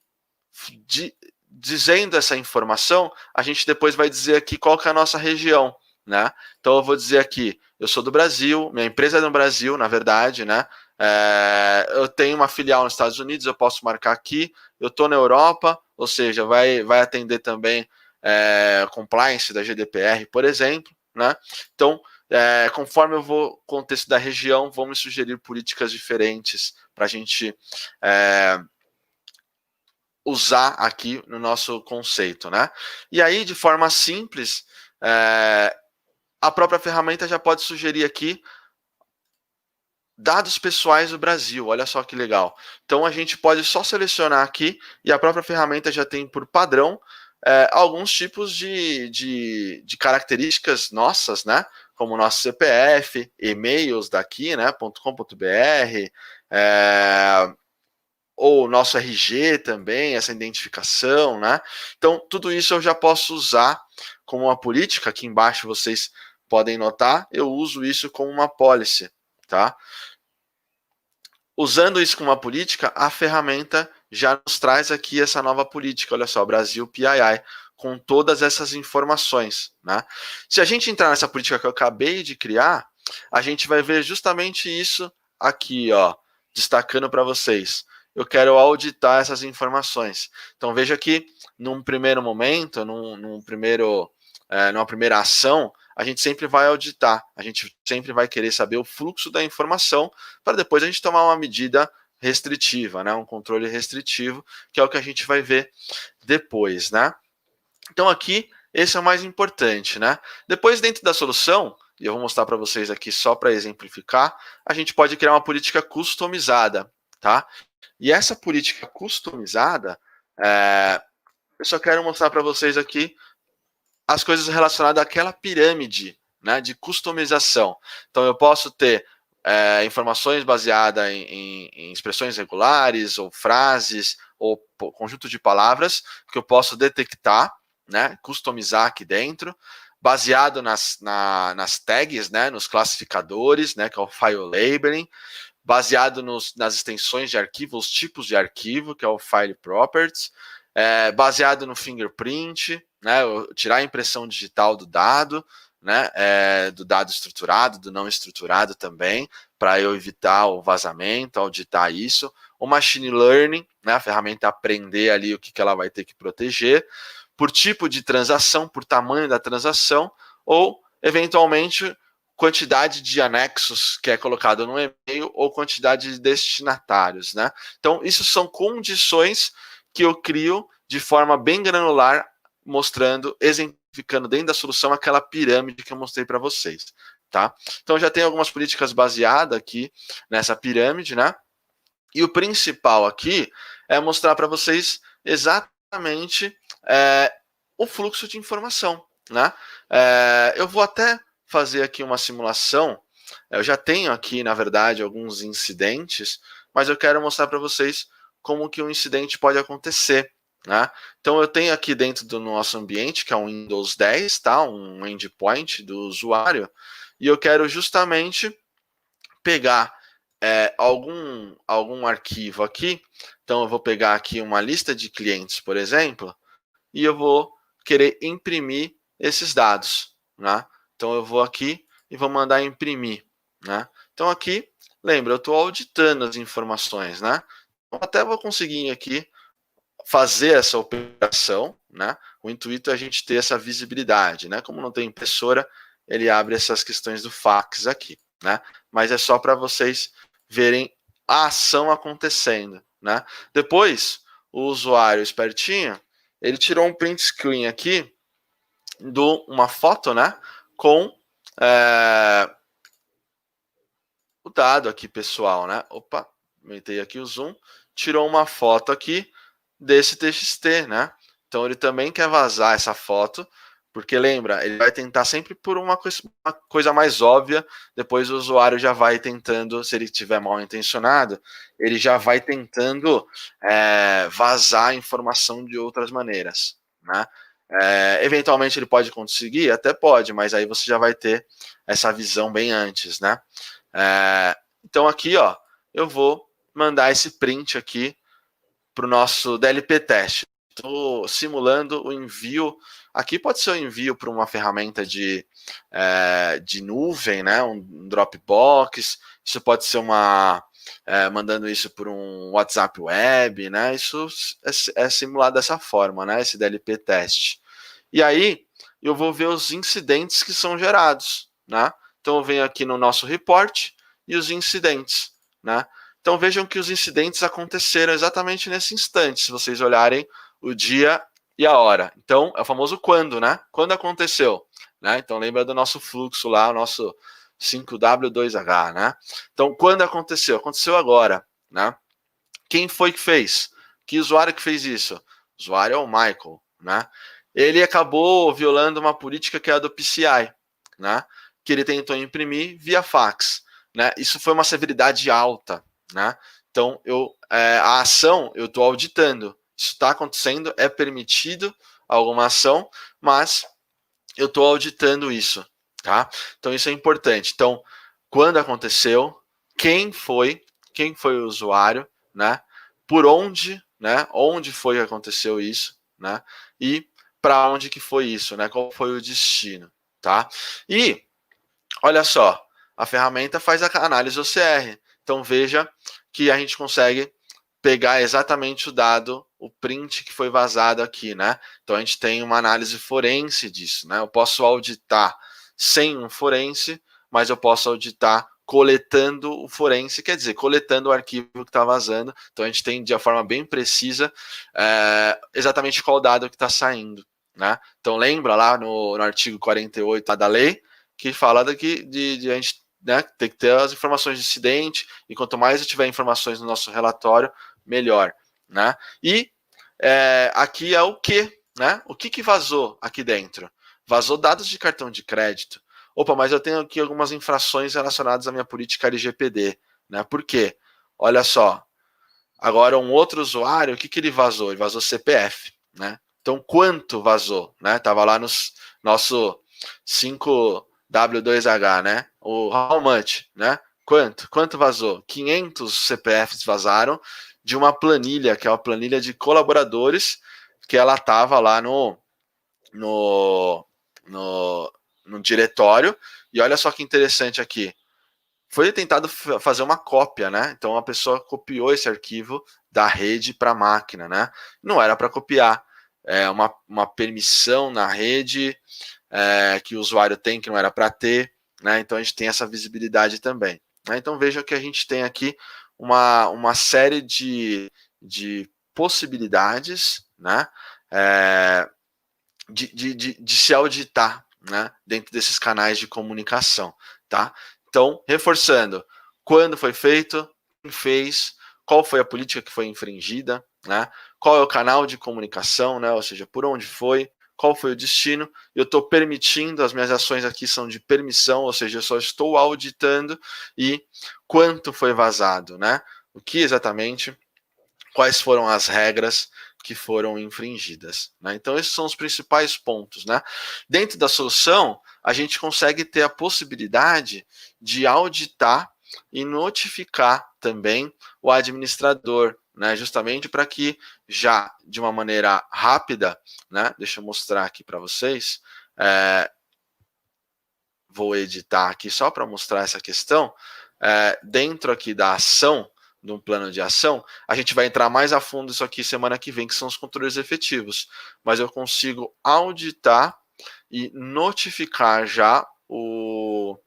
B: dizendo essa informação, a gente depois vai dizer aqui qual que é a nossa região, né, então eu vou dizer aqui, eu sou do Brasil, minha empresa é do Brasil, na verdade, né, eu tenho uma filial nos Estados Unidos, eu posso marcar aqui, eu estou na Europa, ou seja, vai atender também compliance da GDPR, por exemplo, né, então, conforme eu vou contexto da região, vão me sugerir políticas diferentes para a gente usar aqui no nosso conceito, né? E aí, de forma simples, a própria ferramenta já pode sugerir aqui dados pessoais do Brasil. Olha só que legal. Então, a gente pode só selecionar aqui e a própria ferramenta já tem por padrão alguns tipos de características nossas, né? Como nosso CPF, e-mails daqui, né? .com.br, ou nosso RG também, essa identificação, né? Então, tudo isso eu já posso usar como uma política. Aqui embaixo vocês podem notar, eu uso isso como uma policy, tá? Usando isso como uma política, a ferramenta já nos traz aqui essa nova política, olha só, Brasil PII, com todas essas informações, né? Se a gente entrar nessa política que eu acabei de criar, a gente vai ver justamente isso aqui, ó, destacando para vocês. Eu quero auditar essas informações. Então veja que num primeiro momento, numa primeira ação, a gente sempre vai auditar, a gente sempre vai querer saber o fluxo da informação para depois a gente tomar uma medida restritiva, né, um controle restritivo, que é o que a gente vai ver depois, né? Então aqui, esse é o mais importante, né? Depois, dentro da solução, e eu vou mostrar para vocês aqui só para exemplificar, a gente pode criar uma política customizada, tá? E essa política customizada, eu só quero mostrar para vocês aqui as coisas relacionadas àquela pirâmide, né, de customização. Então, eu posso ter informações baseadas em expressões regulares, ou frases, ou conjunto de palavras que eu posso detectar, né, customizar aqui dentro, baseado nas tags, né, nos classificadores, né, que é o file labeling, baseado nas extensões de arquivo, os tipos de arquivo, que é o file properties, baseado no fingerprint, né, tirar a impressão digital do dado, né, do dado estruturado, do não estruturado também, para eu evitar o vazamento, auditar isso. O machine learning, né, a ferramenta aprender ali o que ela vai ter que proteger, por tipo de transação, por tamanho da transação, ou, eventualmente, quantidade de anexos que é colocado no e-mail ou quantidade de destinatários, né? Então, isso são condições que eu crio de forma bem granular, mostrando, exemplificando dentro da solução aquela pirâmide que eu mostrei para vocês, tá? Então, já tem algumas políticas baseadas aqui nessa pirâmide, né? E o principal aqui é mostrar para vocês exatamente o fluxo de informação, né? Eu vou até fazer aqui uma simulação. Eu já tenho aqui, na verdade, alguns incidentes, mas eu quero mostrar para vocês como que um incidente pode acontecer, né? Então, eu tenho aqui dentro do nosso ambiente, que é um Windows 10, tá? Um endpoint do usuário, e eu quero justamente pegar algum arquivo aqui. Então, eu vou pegar aqui uma lista de clientes, por exemplo, e eu vou querer imprimir esses dados, né? Então, eu vou aqui e vou mandar imprimir, né? Então, aqui, lembra, eu estou auditando as informações, né? Então, até vou conseguir aqui fazer essa operação, né? O intuito é a gente ter essa visibilidade, né? Como não tem impressora, ele abre essas questões do fax aqui, né? Mas é só para vocês verem a ação acontecendo, né? Depois, o usuário espertinho, ele tirou um print screen aqui de uma foto, né? Com o dado aqui, pessoal, né? Opa, aumentei aqui o zoom. Tirou uma foto aqui desse TXT, né? Então, ele também quer vazar essa foto, porque lembra, ele vai tentar sempre por uma coisa mais óbvia, depois o usuário já vai tentando, se ele estiver mal intencionado, ele já vai tentando vazar a informação de outras maneiras, né? Eventualmente ele pode conseguir? Até pode, mas aí você já vai ter essa visão bem antes, né? Então aqui, ó, eu vou mandar esse print aqui para o nosso DLP teste. Estou simulando o envio. Aqui pode ser o envio para uma ferramenta de nuvem, né? Um Dropbox. Isso pode ser mandando isso por um WhatsApp web, né? Isso é simulado dessa forma, né? Esse DLP teste. E aí eu vou ver os incidentes que são gerados, né? Então eu venho aqui no nosso report e os incidentes, né? Então vejam que os incidentes aconteceram exatamente nesse instante, se vocês olharem o dia e a hora. Então é o famoso quando, né? Quando aconteceu, né? Então lembra do nosso fluxo lá, o nosso 5W2H, né? Então quando aconteceu? Aconteceu agora, né? Quem foi que fez? Que usuário que fez isso? O usuário é o Michael, né? Ele acabou violando uma política que é a do PCI, né? Que ele tentou imprimir via fax, né? Isso foi uma severidade alta, né? Então, a ação eu estou auditando. Isso está acontecendo, é permitido alguma ação, mas eu estou auditando isso, tá? Então, isso é importante. Então, quando aconteceu, quem foi o usuário, né? Por onde, né? Onde foi que aconteceu isso, né? E para onde que foi isso, né? Qual foi o destino, tá? E olha só, a ferramenta faz a análise OCR. Então veja que a gente consegue pegar exatamente o dado, o print que foi vazado aqui, né? Então a gente tem uma análise forense disso, né? Eu posso auditar sem um forense, mas eu posso auditar coletando o forense, quer dizer, coletando o arquivo que está vazando. Então a gente tem de uma forma bem precisa exatamente qual dado que está saindo, né? Então lembra lá no artigo 48 da lei, que fala de a gente, né, ter que ter as informações de incidente, e quanto mais eu tiver informações no nosso relatório, melhor, né? E aqui é o que, né? O que vazou aqui dentro? Vazou dados de cartão de crédito. Opa, mas eu tenho aqui algumas infrações relacionadas à minha política LGPD, né? Por quê? Olha só, agora um outro usuário, o que ele vazou? Ele vazou CPF, né? Então, quanto vazou, né? Tava lá no nosso 5W2H, né? O how much, né? Quanto vazou? 500 CPFs vazaram de uma planilha, que é uma planilha de colaboradores, que ela tava lá no diretório. E olha só que interessante aqui. Foi tentado fazer uma cópia, né? Então a pessoa copiou esse arquivo da rede para a máquina, né? Não era para copiar. É uma permissão na rede que o usuário tem, que não era para ter, né? Então a gente tem essa visibilidade também, né? Então veja que a gente tem aqui uma série de possibilidades, né? De se auditar, né? Dentro desses canais de comunicação, tá? Então, reforçando, quando foi feito, quem fez, qual foi a política que foi infringida, né? Qual é o canal de comunicação, né? Ou seja, por onde foi, qual foi o destino. Eu estou permitindo, as minhas ações aqui são de permissão, ou seja, eu só estou auditando, e quanto foi vazado, né? O que exatamente, quais foram as regras que foram infringidas, né? Então esses são os principais pontos, né? Dentro da solução, a gente consegue ter a possibilidade de auditar e notificar também o administrador, né? Justamente para que já de uma maneira rápida, né? Deixa eu mostrar aqui para vocês. Vou editar aqui só para mostrar essa questão. Dentro aqui da ação, de um plano de ação, a gente vai entrar mais a fundo isso aqui semana que vem, que são os controles efetivos. Mas eu consigo auditar e notificar já o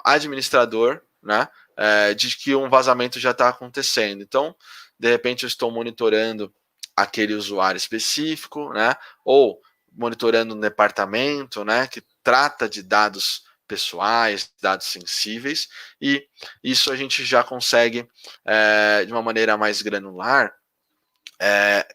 B: administrador, né, de que um vazamento já está acontecendo. Então, de repente, eu estou monitorando aquele usuário específico, né, ou monitorando um departamento, né, que trata de dados pessoais, dados sensíveis, e isso a gente já consegue, de uma maneira mais granular,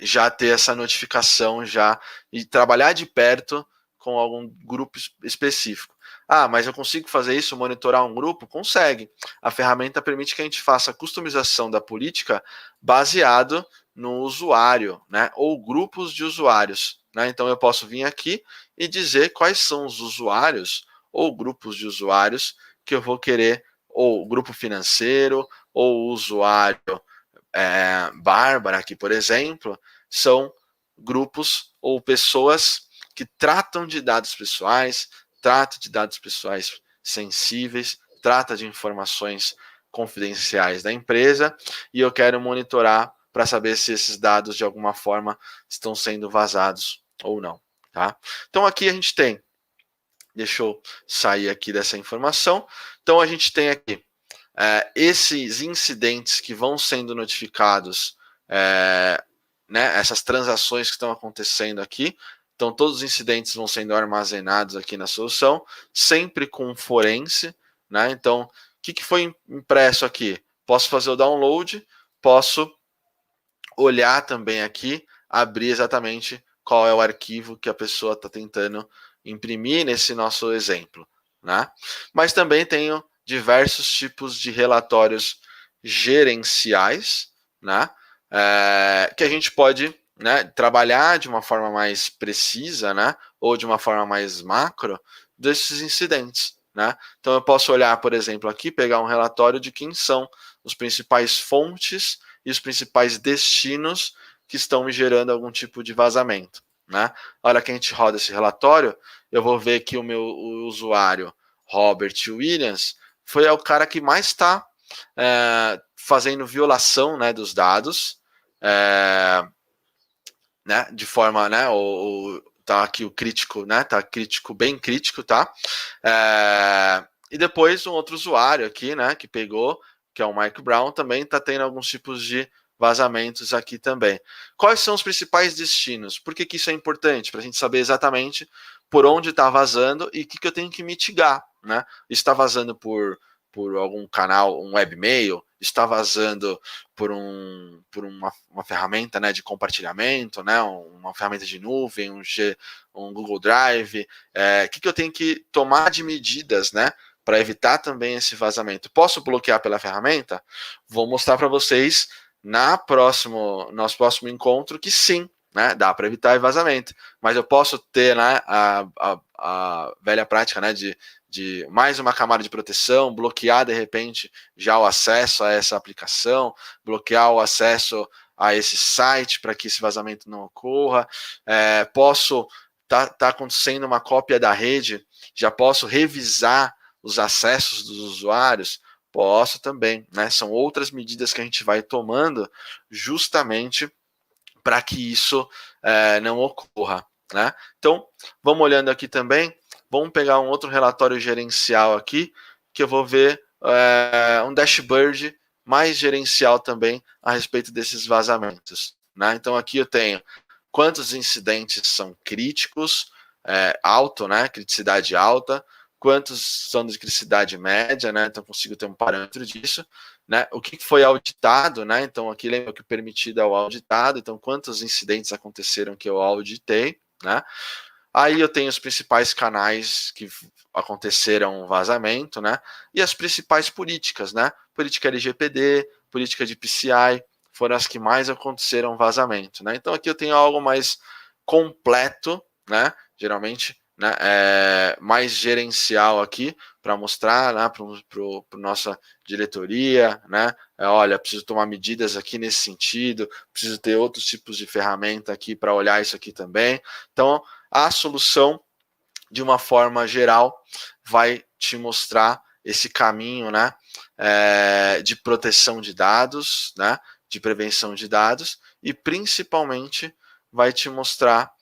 B: já ter essa notificação já e trabalhar de perto com algum grupo específico. Ah, mas eu consigo fazer isso, monitorar um grupo? Consegue. A ferramenta permite que a gente faça a customização da política baseado no usuário, né? Ou grupos de usuários, né? Então eu posso vir aqui e dizer quais são os usuários ou grupos de usuários que eu vou querer, ou grupo financeiro, ou usuário Bárbara aqui, por exemplo, são grupos ou pessoas que tratam de dados pessoais, tratam de dados pessoais sensíveis, tratam de informações confidenciais da empresa, e eu quero monitorar para saber se esses dados de alguma forma estão sendo vazados ou não, tá? Então aqui a gente tem, deixa eu sair aqui dessa informação. Então a gente tem aqui esses incidentes que vão sendo notificados, né, essas transações que estão acontecendo aqui. Então, todos os incidentes vão sendo armazenados aqui na solução, sempre com forense, né? Então, o que foi impresso aqui? Posso fazer o download, posso olhar também aqui, abrir exatamente qual é o arquivo que a pessoa está tentando imprimir nesse nosso exemplo, né? Mas também tenho diversos tipos de relatórios gerenciais, né, que a gente pode, né, trabalhar de uma forma mais precisa, né, ou de uma forma mais macro desses incidentes, né? Então eu posso olhar, por exemplo, aqui, pegar um relatório de quem são os principais fontes e os principais destinos que estão me gerando algum tipo de vazamento, né? A hora que a gente roda esse relatório, eu vou ver que o usuário Robert Williams foi o cara que mais está fazendo violação, né, dos dados, né, de forma, né, tá aqui o crítico, né, tá crítico, bem crítico, tá? E depois um outro usuário aqui, né, que pegou, que é o Mike Brown, também tá tendo alguns tipos de vazamentos aqui também. Quais são os principais destinos? Por que isso é importante? Para a gente saber exatamente por onde está vazando e o que eu tenho que mitigar, né? Está vazando por algum canal, um webmail, está vazando por uma ferramenta, né, de compartilhamento, né, uma ferramenta de nuvem, um Google Drive. O que eu tenho que tomar de medidas, né, para evitar também esse vazamento? Posso bloquear pela ferramenta? Vou mostrar para vocês nosso próximo encontro que sim, né, dá para evitar vazamento, mas eu posso ter, né, a velha prática, né, de mais uma camada de proteção, bloquear de repente já o acesso a essa aplicação, bloquear o acesso a esse site para que esse vazamento não ocorra. Posso tá acontecendo uma cópia da rede, já posso revisar os acessos dos usuários. Posso também, né? São outras medidas que a gente vai tomando justamente para que isso não ocorra, né? Então, vamos olhando aqui também, vamos pegar um outro relatório gerencial aqui, que eu vou ver um dashboard mais gerencial também a respeito desses vazamentos, né? Então, aqui eu tenho quantos incidentes são críticos, alto, né? Criticidade alta, quantos são de criticidade média, né? Então consigo ter um parâmetro disso, né? O que foi auditado, né? Então aqui lembra que o permitido é o auditado, então quantos incidentes aconteceram que eu auditei, né? Aí eu tenho os principais canais que aconteceram vazamento, né? E as principais políticas, né? Política LGPD, política de PCI, foram as que mais aconteceram vazamento, né? Então aqui eu tenho algo mais completo, né? Geralmente, né, mais gerencial aqui para mostrar, né, para nossa diretoria, né? Olha, preciso tomar medidas aqui nesse sentido, preciso ter outros tipos de ferramenta aqui para olhar isso aqui também. Então, a solução, de uma forma geral, vai te mostrar esse caminho, né, de proteção de dados, né, de prevenção de dados, e principalmente vai te mostrar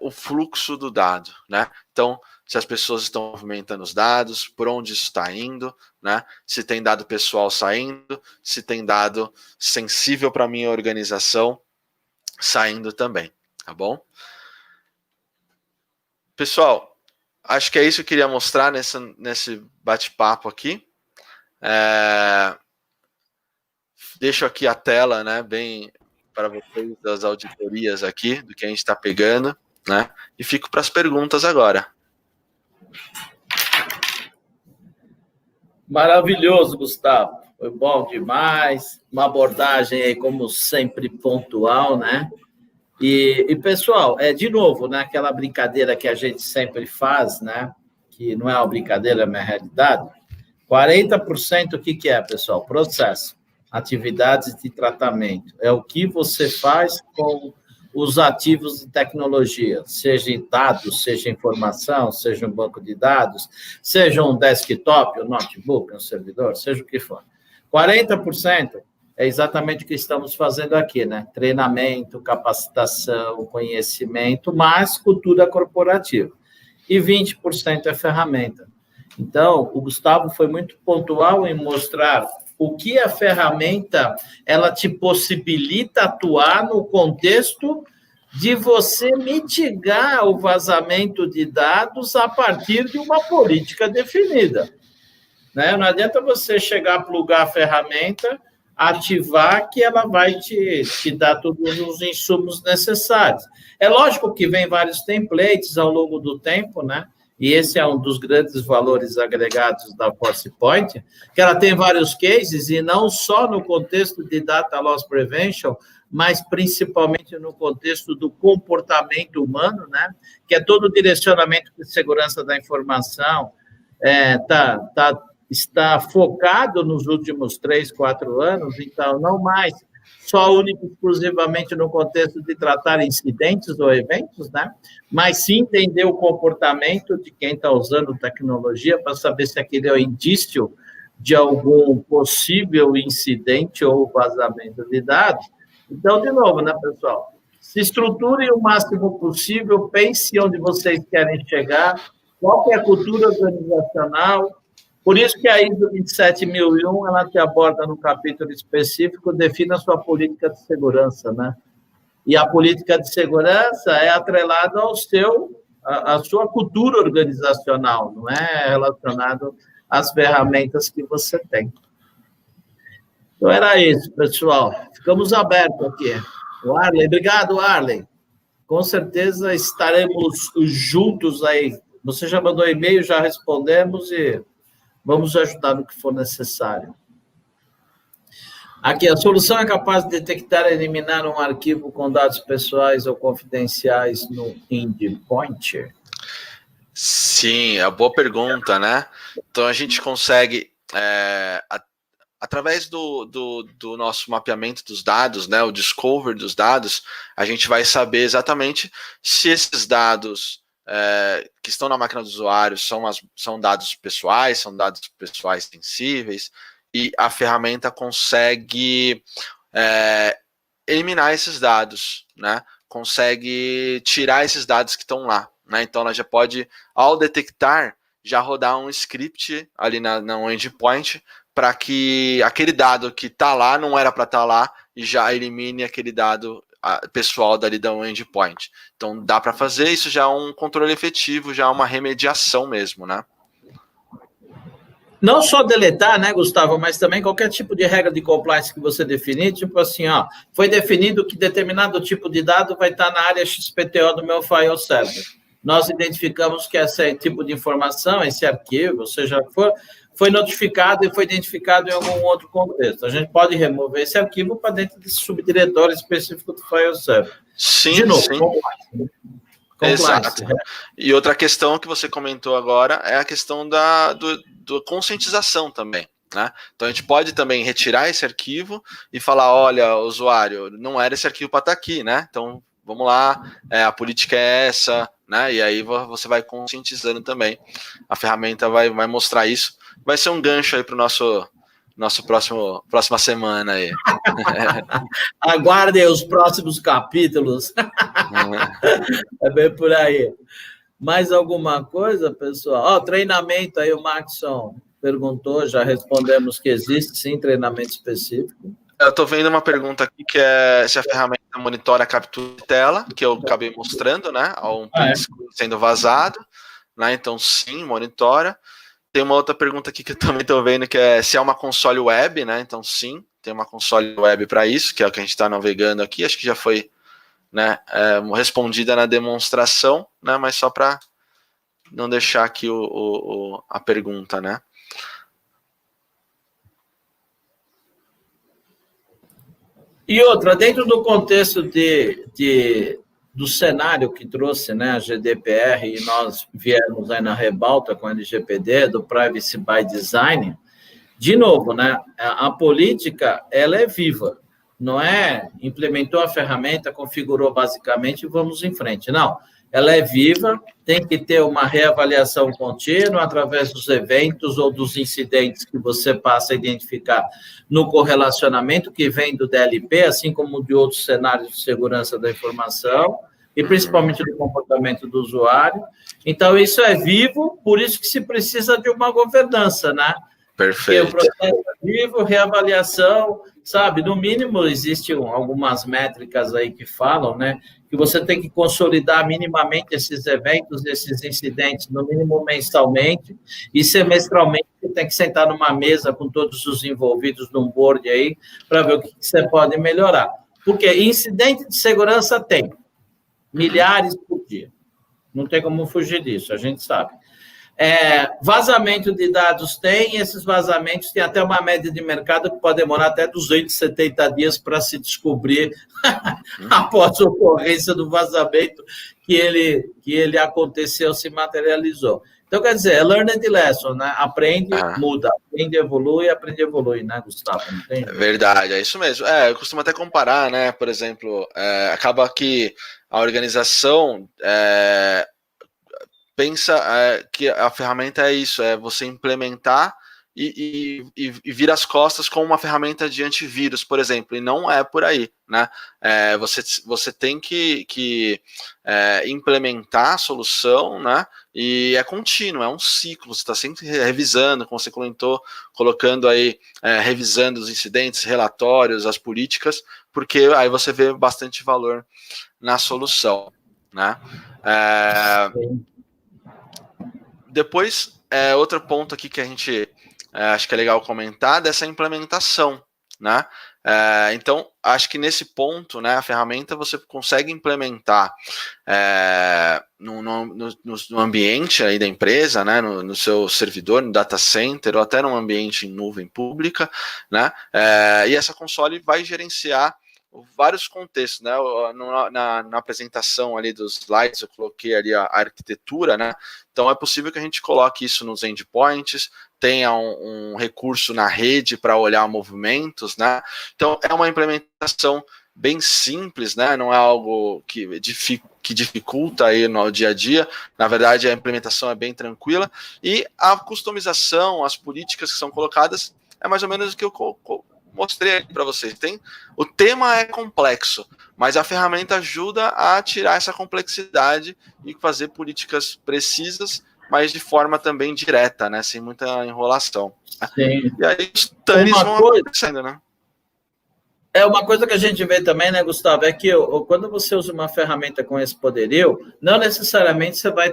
B: o fluxo do dado, né? Então, se as pessoas estão movimentando os dados, por onde isso está indo, né? Se tem dado pessoal saindo, se tem dado sensível para a minha organização saindo também, tá bom? Pessoal, acho que é isso que eu queria mostrar nesse bate-papo aqui. Deixo aqui a tela, né, bem para vocês das auditorias aqui, do que a gente está pegando, né? E fico para as perguntas agora.
A: Maravilhoso, Gustavo. Foi bom demais. Uma abordagem aí, como sempre, pontual, né? E pessoal, de novo, né, aquela brincadeira que a gente sempre faz, né? Que não é uma brincadeira, é uma realidade. 40% o que é, pessoal? Processo. Atividades de tratamento. É o que você faz com os ativos de tecnologia, seja em dados, seja informação, seja um banco de dados, seja um desktop, um notebook, um servidor, seja o que for. 40% é exatamente o que estamos fazendo aqui, né? Treinamento, capacitação, conhecimento, mais cultura corporativa. E 20% é ferramenta. Então, o Gustavo foi muito pontual em mostrar o que a ferramenta ela te possibilita atuar no contexto de você mitigar o vazamento de dados a partir de uma política definida, né? Não adianta você chegar, plugar a ferramenta, ativar, que ela vai te dar todos os insumos necessários. É lógico que vem vários templates ao longo do tempo, né? e esse é um dos grandes valores agregados da ForcePoint, que ela tem vários cases, e não só no contexto de Data Loss Prevention, mas principalmente no contexto do comportamento humano, né? Que é todo o direcionamento de segurança da informação, está focado nos últimos 3, 4 anos, então, não mais só único exclusivamente no contexto de tratar incidentes ou eventos, né? Mas sim entender o comportamento de quem está usando tecnologia para saber se aquele é o indício de algum possível incidente ou vazamento de dados. Então, de novo, né, pessoal? Se estruture o máximo possível, pense onde vocês querem chegar, qual que é a cultura organizacional. Por isso que a ISO 27001, ela te aborda no capítulo específico, define a sua política de segurança, né? E a política de segurança é atrelada à sua cultura organizacional, não é relacionado às ferramentas que você tem. Então, era isso, pessoal. Ficamos abertos aqui. O Arley, obrigado, Arley. Com certeza estaremos juntos aí. Você já mandou e-mail, já respondemos e vamos ajudar no que for necessário. Aqui, a solução é capaz de detectar e eliminar um arquivo com dados pessoais ou confidenciais no endpoint?
B: Sim, é uma boa pergunta, né? Então, a gente consegue, através do nosso mapeamento dos dados, né, o discover dos dados, a gente vai saber exatamente se esses dados que estão na máquina do usuário são dados pessoais sensíveis, e a ferramenta consegue eliminar esses dados, né? Consegue tirar esses dados que estão lá, né? Então ela já pode, ao detectar, já rodar um script ali no endpoint para que aquele dado que está lá não era para estar lá e já elimine aquele dado pessoal dali da endpoint. Então dá para fazer, isso já é um controle efetivo, já é uma remediação mesmo, né?
A: Não só deletar, né, Gustavo, mas também qualquer tipo de regra de compliance que você definir, tipo assim, foi definido que determinado tipo de dado vai estar na área XPTO do meu file server. Nós identificamos que esse tipo de informação, esse arquivo, seja for, foi notificado e foi identificado em algum outro contexto. A gente pode remover esse arquivo para dentro desse subdiretório específico do file server.
B: Sim,
A: de novo,
B: sim. Exato. E outra questão que você comentou agora é a questão da conscientização também, né? Então a gente pode também retirar esse arquivo e falar, olha, usuário, não era esse arquivo para estar aqui, né? Então vamos lá, a política é essa, né? E aí você vai conscientizando também. A ferramenta vai mostrar isso. Vai ser um gancho aí para o nosso próxima semana aí.
A: Aguardem os próximos capítulos. É bem por aí. Mais alguma coisa, pessoal? Treinamento aí, o Maxson perguntou, já respondemos que existe, sim, treinamento específico.
B: Eu estou vendo uma pergunta aqui que é se a ferramenta monitora a captura de tela, que eu acabei mostrando, né? Um print sendo vazado, né? Então, sim, monitora. Tem uma outra pergunta aqui que eu também estou vendo, que é se é uma console web, né? Então, sim, tem uma console web para isso, que é o que a gente está navegando aqui. Acho que já foi, né, respondida na demonstração, né? Mas só para não deixar aqui a pergunta, né?
A: E outra, dentro do contexto do cenário que trouxe, né, a GDPR, e nós viemos aí na rebalta com a LGPD, do Privacy by Design, de novo, né, a política, ela é viva, não é implementou a ferramenta, configurou basicamente e vamos em frente, não. Ela é viva, tem que ter uma reavaliação contínua através dos eventos ou dos incidentes que você passa a identificar no correlacionamento que vem do DLP, assim como de outros cenários de segurança da informação, e principalmente do comportamento do usuário. Então, isso é vivo, por isso que se precisa de uma governança, né?
B: Perfeito.
A: Porque o processo é vivo, reavaliação, sabe? No mínimo, existem algumas métricas aí que falam, né? Que você tem que consolidar minimamente esses eventos, esses incidentes, no mínimo mensalmente, e semestralmente você tem que sentar numa mesa com todos os envolvidos num board aí, para ver o que você pode melhorar. Porque incidente de segurança tem milhares por dia. Não tem como fugir disso, a gente sabe. Vazamento de dados tem, e esses vazamentos têm até uma média de mercado que pode demorar até 270 dias para se descobrir após a ocorrência do vazamento que ele aconteceu, se materializou. Então, quer dizer, é learned lesson, né? Aprende, muda, aprende, evolui, né, Gustavo? Não tem?
B: É verdade, é isso mesmo. Eu costumo até comparar, né? Por exemplo, acaba que a organização pensa que a ferramenta é isso, é você implementar e vir as costas com uma ferramenta de antivírus, por exemplo, e não é por aí, né? Você tem que implementar a solução, né? E é contínuo, é um ciclo, você está sempre revisando, como você comentou, colocando aí, revisando os incidentes, relatórios, as políticas, porque aí você vê bastante valor na solução, né? Depois, outro ponto aqui que a gente acho que é legal comentar, dessa implementação, né? Então, acho que nesse ponto, né, a ferramenta você consegue implementar no ambiente aí da empresa, né, no seu servidor, no data center, ou até num ambiente em nuvem pública, né? E essa console vai gerenciar vários contextos, né? Na apresentação ali dos slides eu coloquei ali a arquitetura, né? Então é possível que a gente coloque isso nos endpoints, tenha um recurso na rede para olhar movimentos, né? Então é uma implementação bem simples, né? Não é algo que dificulta aí no dia a dia. Na verdade, a implementação é bem tranquila e a customização, as políticas que são colocadas é mais ou menos o que eu mostrei para vocês. O tema é complexo, mas a ferramenta ajuda a tirar essa complexidade e fazer políticas precisas, mas de forma também direta, né? Sem muita enrolação.
A: Sim.
B: E aí os TANs vão acontecendo, né?
A: Uma coisa que a gente vê também, né, Gustavo, é que quando você usa uma ferramenta com esse poderio, não necessariamente você vai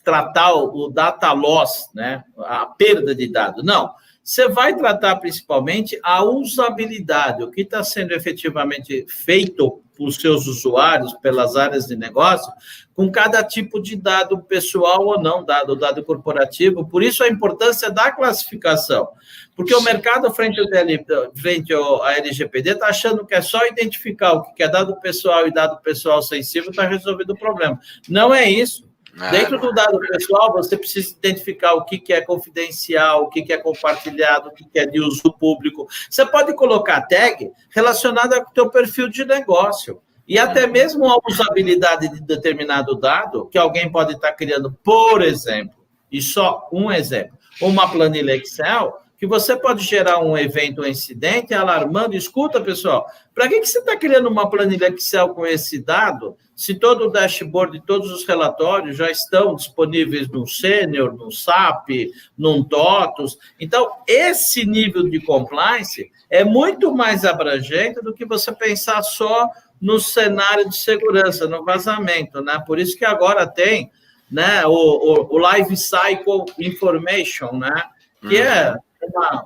A: tratar o data loss, né, a perda de dados. Não. Você vai tratar principalmente a usabilidade, o que está sendo efetivamente feito por seus usuários, pelas áreas de negócio, com cada tipo de dado pessoal ou não, dado corporativo. Por isso a importância da classificação. Porque o mercado, frente à LGPD, está achando que é só identificar o que é dado pessoal e dado pessoal sensível, está resolvido o problema. Não é isso. Dentro do dado pessoal, você precisa identificar o que é confidencial, o que é compartilhado, o que é de uso público. Você pode colocar tag relacionada com o teu perfil de negócio. E até mesmo a usabilidade de determinado dado, que alguém pode estar criando, por exemplo, e só um exemplo, uma planilha Excel, que você pode gerar um evento, um incidente, alarmando. Escuta, pessoal, para que você está criando uma planilha Excel com esse dado, se todo o dashboard, todos os relatórios já estão disponíveis no Senior, no SAP, no TOTUS? Então, esse nível de compliance é muito mais abrangente do que você pensar só no cenário de segurança, no vazamento, né? Por isso que agora tem, né, o Life Cycle Information, né, que é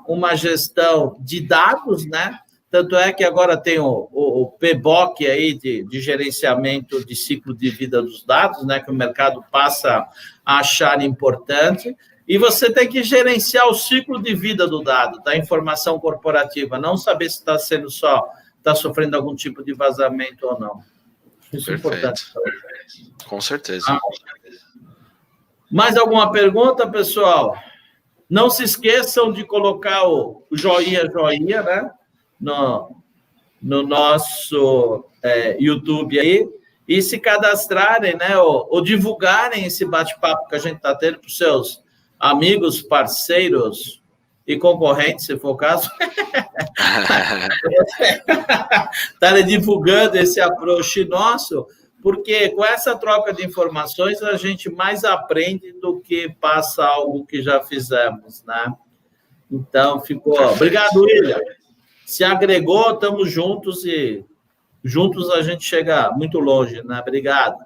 A: uma gestão de dados, né? Tanto é que agora tem o PBOC aí de gerenciamento de ciclo de vida dos dados, né? Que o mercado passa a achar importante. E você tem que gerenciar o ciclo de vida do dado, da informação corporativa, não saber se está sofrendo algum tipo de vazamento ou não. Isso é importante.
B: Com certeza.
A: Mais alguma pergunta, pessoal? Não se esqueçam de colocar o joinha, né? No nosso YouTube aí, e se cadastrarem, né? Ou divulgarem esse bate-papo que a gente está tendo para os seus amigos, parceiros e concorrentes, se for o caso. Estarem divulgando esse approach nosso, porque com essa troca de informações a gente mais aprende do que passa algo que já fizemos, né? Então, ficou... Obrigado, William. Se agregou, estamos juntos e juntos a gente chega muito longe, né? Obrigado.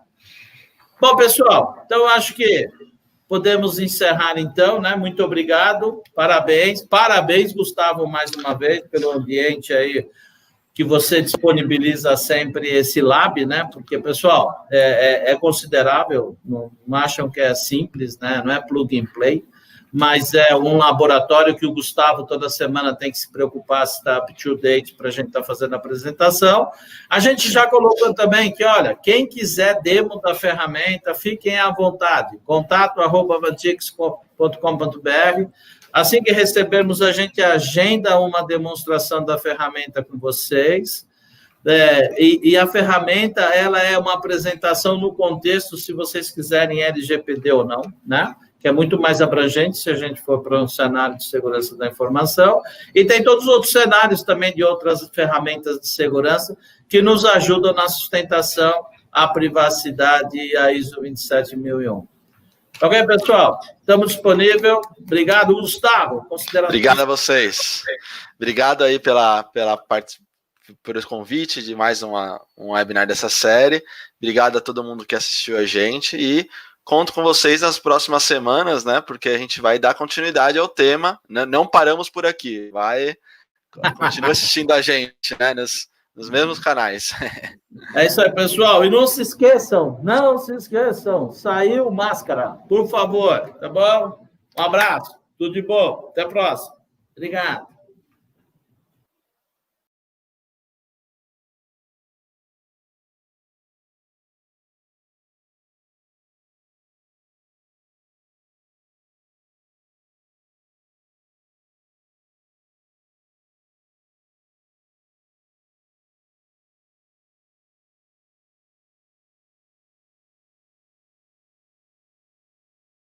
A: Bom, pessoal, então eu acho que podemos encerrar, então, né? Muito obrigado, parabéns, Gustavo, mais uma vez, pelo ambiente aí que você disponibiliza sempre esse lab, né? Porque, pessoal, é considerável, não acham que é simples, né? Não é plug and play, mas é um laboratório que o Gustavo toda semana tem que se preocupar se está up to date para a gente estar fazendo a apresentação. A gente já colocou também que, olha, quem quiser demo da ferramenta, fiquem à vontade, contato@vantix.com.br. Assim que recebermos, a gente agenda uma demonstração da ferramenta com vocês. E a ferramenta, ela é uma apresentação no contexto, se vocês quiserem LGPD ou não, né? Que é muito mais abrangente se a gente for para um cenário de segurança da informação. E tem todos os outros cenários também de outras ferramentas de segurança que nos ajudam na sustentação à privacidade e à ISO 27001. Ok, pessoal? Estamos disponíveis. Obrigado, Gustavo.
B: Obrigado a vocês. Obrigado aí por esse convite de mais um webinar dessa série. Obrigado a todo mundo que assistiu a gente e conto com vocês nas próximas semanas, né? Porque a gente vai dar continuidade ao tema. Né? Não paramos por aqui. Continua assistindo a gente, né? Nos mesmos canais.
A: É isso aí, pessoal. E não se esqueçam, saiu máscara, por favor, tá bom? Um abraço, tudo de bom, até a próxima. Obrigado.